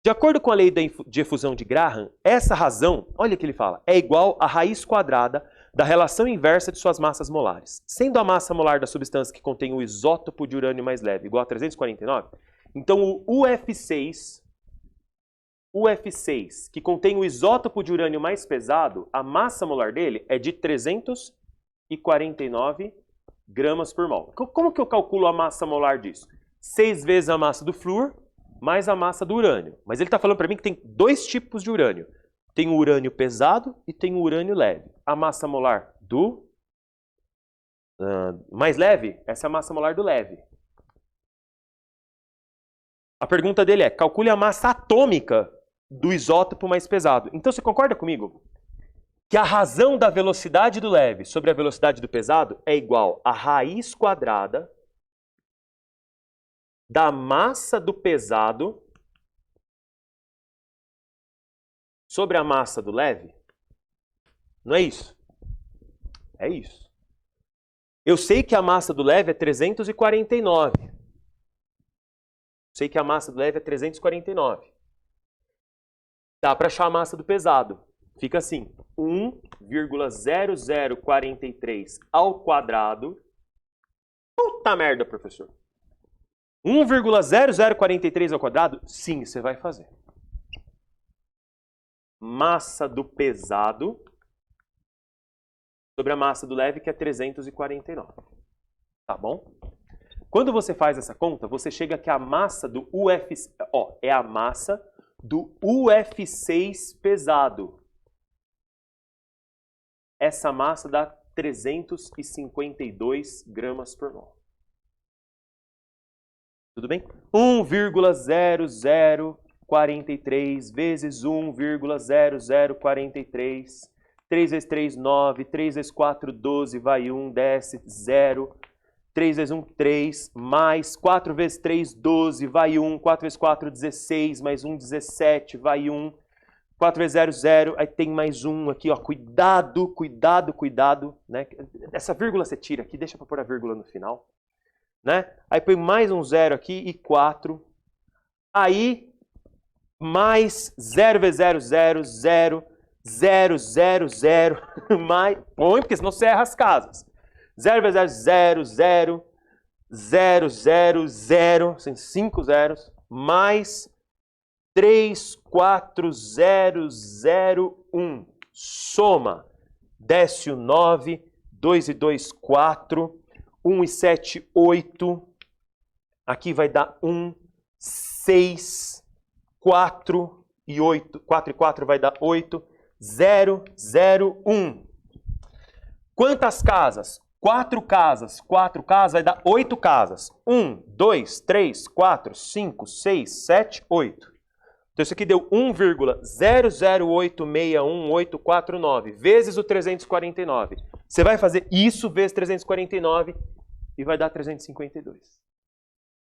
De acordo com a lei de efusão de Graham, essa razão, olha o que ele fala, é igual à raiz quadrada da relação inversa de suas massas molares. Sendo a massa molar da substância que contém o isótopo de urânio mais leve igual a 349, então o UF6, que contém o isótopo de urânio mais pesado, a massa molar dele é de 349 gramas por mol. Como que eu calculo a massa molar disso? 6 vezes a massa do flúor mais a massa do urânio. Mas ele está falando para mim que tem dois tipos de urânio. Tem o urânio pesado e tem o urânio leve. A massa molar do mais leve, essa é a massa molar do leve. A pergunta dele é, calcule a massa atômica do isótopo mais pesado. Então você concorda comigo que a razão da velocidade do leve sobre a velocidade do pesado é igual à raiz quadrada da massa do pesado sobre a massa do leve? Não é isso? É isso. Eu sei que a massa do leve é 349. Sei que a massa do leve é 349. Dá para achar a massa do pesado. Fica assim, 1,0043 ao quadrado. Puta merda, professor. 1,0043 ao quadrado? Sim, você vai fazer. Massa do pesado sobre a massa do leve, que é 349. Tá bom? Quando você faz essa conta, você chega que a massa do UF... é a massa do UF6 pesado. Essa massa dá 352 gramas por mol. Tudo bem? 1,0043 vezes 1,0043. 3 vezes 3, 9. 3 vezes 4, 12. Vai 1, desce 0. 3 vezes 1, 3. Mais 4 vezes 3, 12. Vai 1. 4 vezes 4, 16. Mais 1, 17. Vai 1. 4 vezes 0, 0. Aí tem mais 1 aqui, ó. Cuidado, cuidado, cuidado. Né? Essa vírgula você tira aqui. Deixa para pôr a vírgula no final. Né? Aí põe mais um 0 aqui e 4. Aí, mais 0 vezes 0, 0, 0, 0, 0, 0. Mais, põe, porque senão você erra as casas. 0 vezes 0, 0, 0, 0, 0, sem 5 zeros, mais 3, 4, 0, 0, 1. Soma. Desce o 9, 2 e 2, 4, 1 e 7, 8. Aqui vai dar 1, 6, 4 e 8. 4 e 4 vai dar 8, 0, 0, 1. Quantas casas? 4 casas. 4 casas vai dar 8 casas. 1, 2, 3, 4, 5, 6, 7, 8. Então isso aqui deu 1,00861849 vezes o 349. Você vai fazer isso vezes 349 e vai dar 352.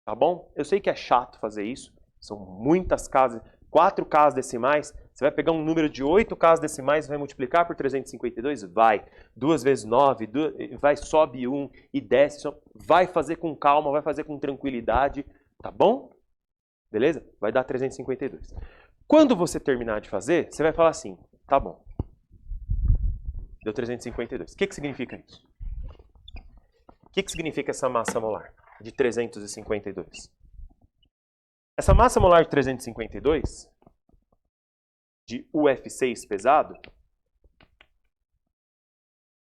Tá bom? Eu sei que é chato fazer isso. São muitas casas. 4 casas decimais. Você vai pegar um número de 8 casas decimais e vai multiplicar por 352? Vai. 2 vezes 9, vai, sobe 1 e desce. Vai fazer com calma, vai fazer com tranquilidade. Tá bom? Beleza? Vai dar 352. Quando você terminar de fazer, você vai falar assim, tá bom. Deu 352. O que significa isso? O que significa essa massa molar de 352? Essa massa molar de 352, de UF6 pesado,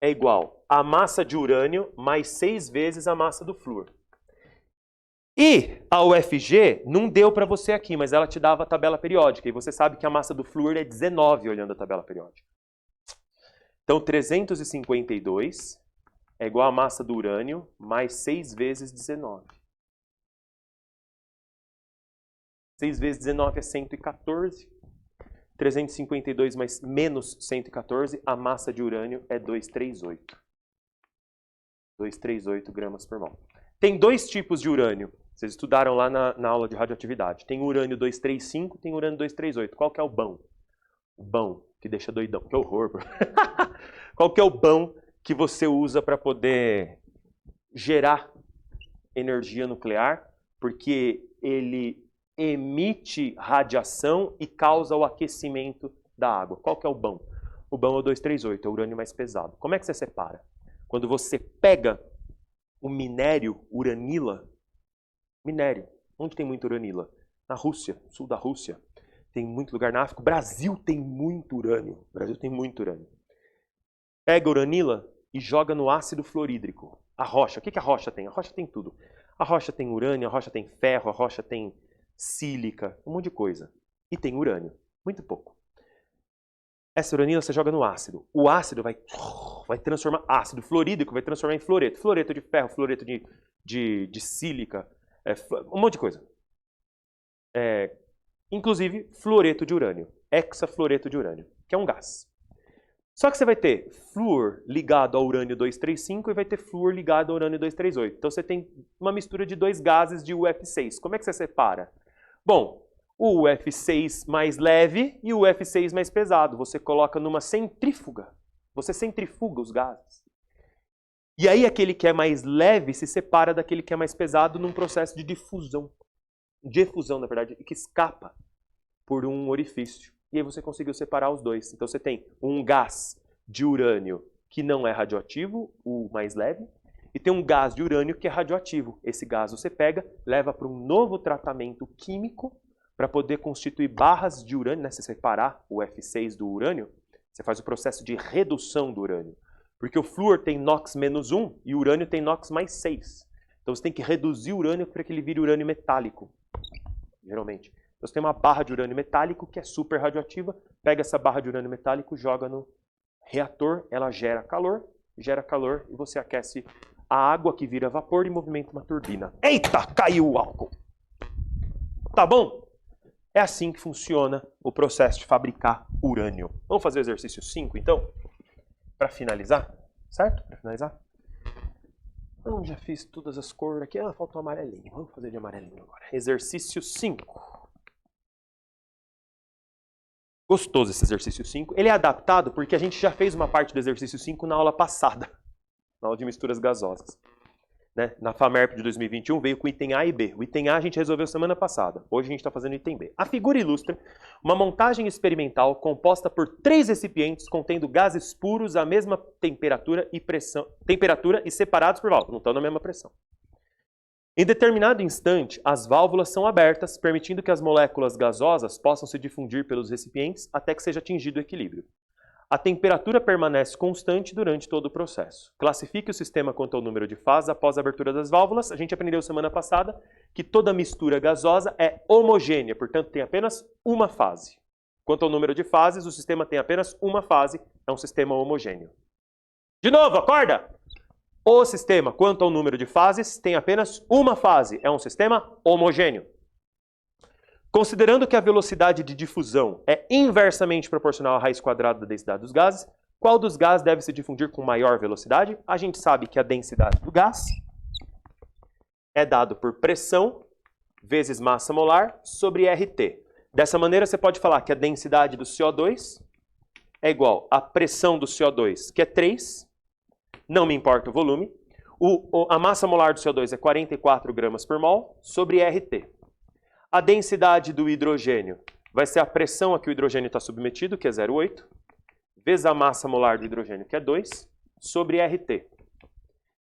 é igual a massa de urânio mais 6 vezes a massa do flúor. E a UFG não deu para você aqui, mas ela te dava a tabela periódica. E você sabe que a massa do flúor é 19 olhando a tabela periódica. Então 352 é igual a massa do urânio mais 6 vezes 19. 6 vezes 19 é 114. 352 mais menos 114, a massa de urânio é 238. 238 gramas por mol. Tem 2 tipos de urânio. Vocês estudaram lá na aula de radioatividade. Tem urânio 235, tem urânio 238. Qual que é o bom? O bom, que deixa doidão. Que horror. Qual que é o bom que você usa para poder gerar energia nuclear? Porque ele emite radiação e causa o aquecimento da água. Qual que é o bom? O bom é o 238, é o urânio mais pesado. Como é que você separa? Quando você pega o minério uranila, minério, onde tem muito uranila? Na Rússia, sul da Rússia. Tem muito lugar na África. O Brasil tem muito urânio. O Brasil tem muito urânio. Pega a uranila e joga no ácido fluorídrico. A rocha. O que a rocha tem? A rocha tem tudo. A rocha tem urânio, a rocha tem ferro, a rocha tem sílica, um monte de coisa. E tem urânio. Muito pouco. Essa uranila você joga no ácido. O ácido vai transformar ácido fluorídrico, vai transformar em fluoreto. Fluoreto de ferro, fluoreto de sílica, um monte de coisa. Inclusive fluoreto de urânio. Hexafluoreto de urânio, que é um gás. Só que você vai ter flúor ligado ao urânio 235 e vai ter flúor ligado ao urânio 238. Então você tem uma mistura de 2 gases de UF6. Como é que você separa? Bom, o UF6 mais leve e o UF6 mais pesado. Você coloca numa centrífuga. Você centrifuga os gases. E aí aquele que é mais leve se separa daquele que é mais pesado num processo de difusão. De efusão, na verdade, que escapa por um orifício. E aí você conseguiu separar os dois. Então você tem um gás de urânio que não é radioativo, o mais leve, e tem um gás de urânio que é radioativo. Esse gás você pega, leva para um novo tratamento químico para poder constituir barras de urânio, né? Se separar o F6 do urânio, você faz o processo de redução do urânio. Porque o flúor tem NOx-1 e o urânio tem NOx mais 6. Então você tem que reduzir o urânio para que ele vire urânio metálico, geralmente. Então você tem uma barra de urânio metálico que é super radioativa, pega essa barra de urânio metálico, joga no reator, ela gera calor e você aquece a água que vira vapor e movimenta uma turbina. Eita, caiu o álcool! Tá bom? É assim que funciona o processo de fabricar urânio. Vamos fazer o exercício 5, então? Para finalizar, certo? Para finalizar. Então, já fiz todas as cores aqui. Falta o amarelinho. Vamos fazer de amarelinho agora. Exercício 5. Gostoso esse exercício 5. Ele é adaptado porque a gente já fez uma parte do exercício 5 na aula passada. Na aula de misturas gasosas. né, na FAMERP de 2021, veio com o item A e B. O item A a gente resolveu semana passada. Hoje a gente está fazendo o item B. A figura ilustra uma montagem experimental composta por 3 recipientes contendo gases puros à mesma temperatura e separados por válvulas. Não estão na mesma pressão. Em determinado instante, as válvulas são abertas, permitindo que as moléculas gasosas possam se difundir pelos recipientes até que seja atingido o equilíbrio. A temperatura permanece constante durante todo o processo. Classifique o sistema quanto ao número de fases após a abertura das válvulas. A gente aprendeu semana passada que toda mistura gasosa é homogênea, portanto tem apenas uma fase. Quanto ao número de fases, o sistema tem apenas uma fase, é um sistema homogêneo. De novo, acorda! O sistema, quanto ao número de fases, tem apenas uma fase, é um sistema homogêneo. Considerando que a velocidade de difusão é inversamente proporcional à raiz quadrada da densidade dos gases, qual dos gases deve se difundir com maior velocidade? A gente sabe que a densidade do gás é dado por pressão vezes massa molar sobre RT. Dessa maneira, você pode falar que a densidade do CO2 é igual à pressão do CO2, que é 3, não me importa o volume. A massa molar do CO2 é 44 gramas por mol sobre RT. A densidade do hidrogênio vai ser a pressão a que o hidrogênio está submetido, que é 0,8, vezes a massa molar do hidrogênio, que é 2, sobre RT.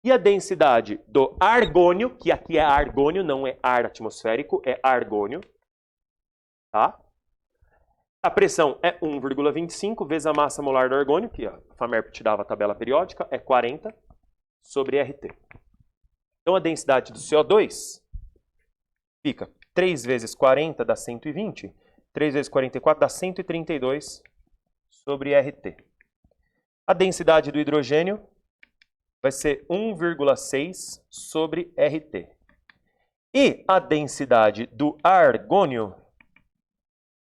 E a densidade do argônio, que aqui é argônio, não é ar atmosférico, é argônio. Tá? A pressão é 1,25 vezes a massa molar do argônio, que a FAMERP te dava a tabela periódica, é 40 sobre RT. Então a densidade do CO2 fica 3 vezes 40 dá 120, 3 vezes 44 dá 132 sobre RT. A densidade do hidrogênio vai ser 1,6 sobre RT. E a densidade do argônio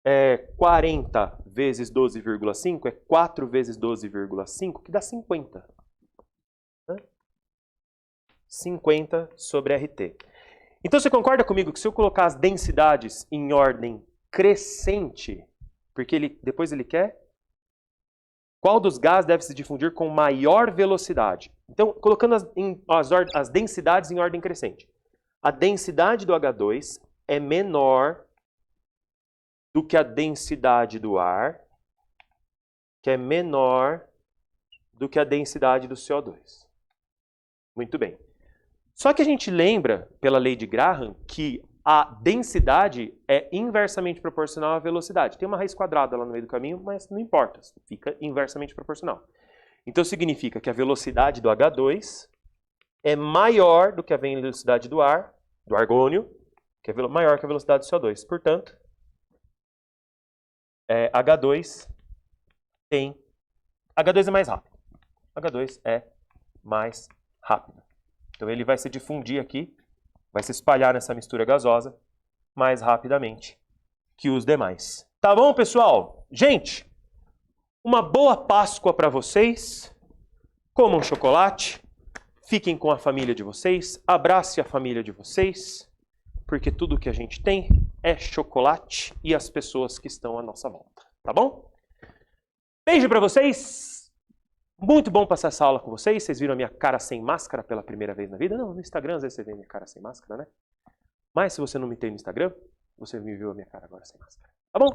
é 40 vezes 12,5, é 4 vezes 12,5, que dá 50. 50 sobre RT. Então você concorda comigo que se eu colocar as densidades em ordem crescente, porque depois ele quer, qual dos gases deve se difundir com maior velocidade? Então, colocando as densidades em ordem crescente. A densidade do H2 é menor do que a densidade do ar, que é menor do que a densidade do CO2. Muito bem. Só que a gente lembra, pela lei de Graham, que a densidade é inversamente proporcional à velocidade. Tem uma raiz quadrada lá no meio do caminho, mas não importa, fica inversamente proporcional. Então significa que a velocidade do H2 é maior do que a velocidade do ar, do argônio, que é maior que a velocidade do CO2. Portanto, H2 é mais rápido. H2 é mais rápido. Então ele vai se difundir aqui, vai se espalhar nessa mistura gasosa mais rapidamente que os demais. Tá bom, pessoal? Gente, uma boa Páscoa para vocês. Comam chocolate, fiquem com a família de vocês, abrace a família de vocês, porque tudo que a gente tem é chocolate e as pessoas que estão à nossa volta. Tá bom? Beijo para vocês. Muito bom passar essa aula com vocês. Vocês viram a minha cara sem máscara pela primeira vez na vida? Não, no Instagram às vezes você vê a minha cara sem máscara, né? Mas se você não me tem no Instagram, você me viu a minha cara agora sem máscara. Tá bom?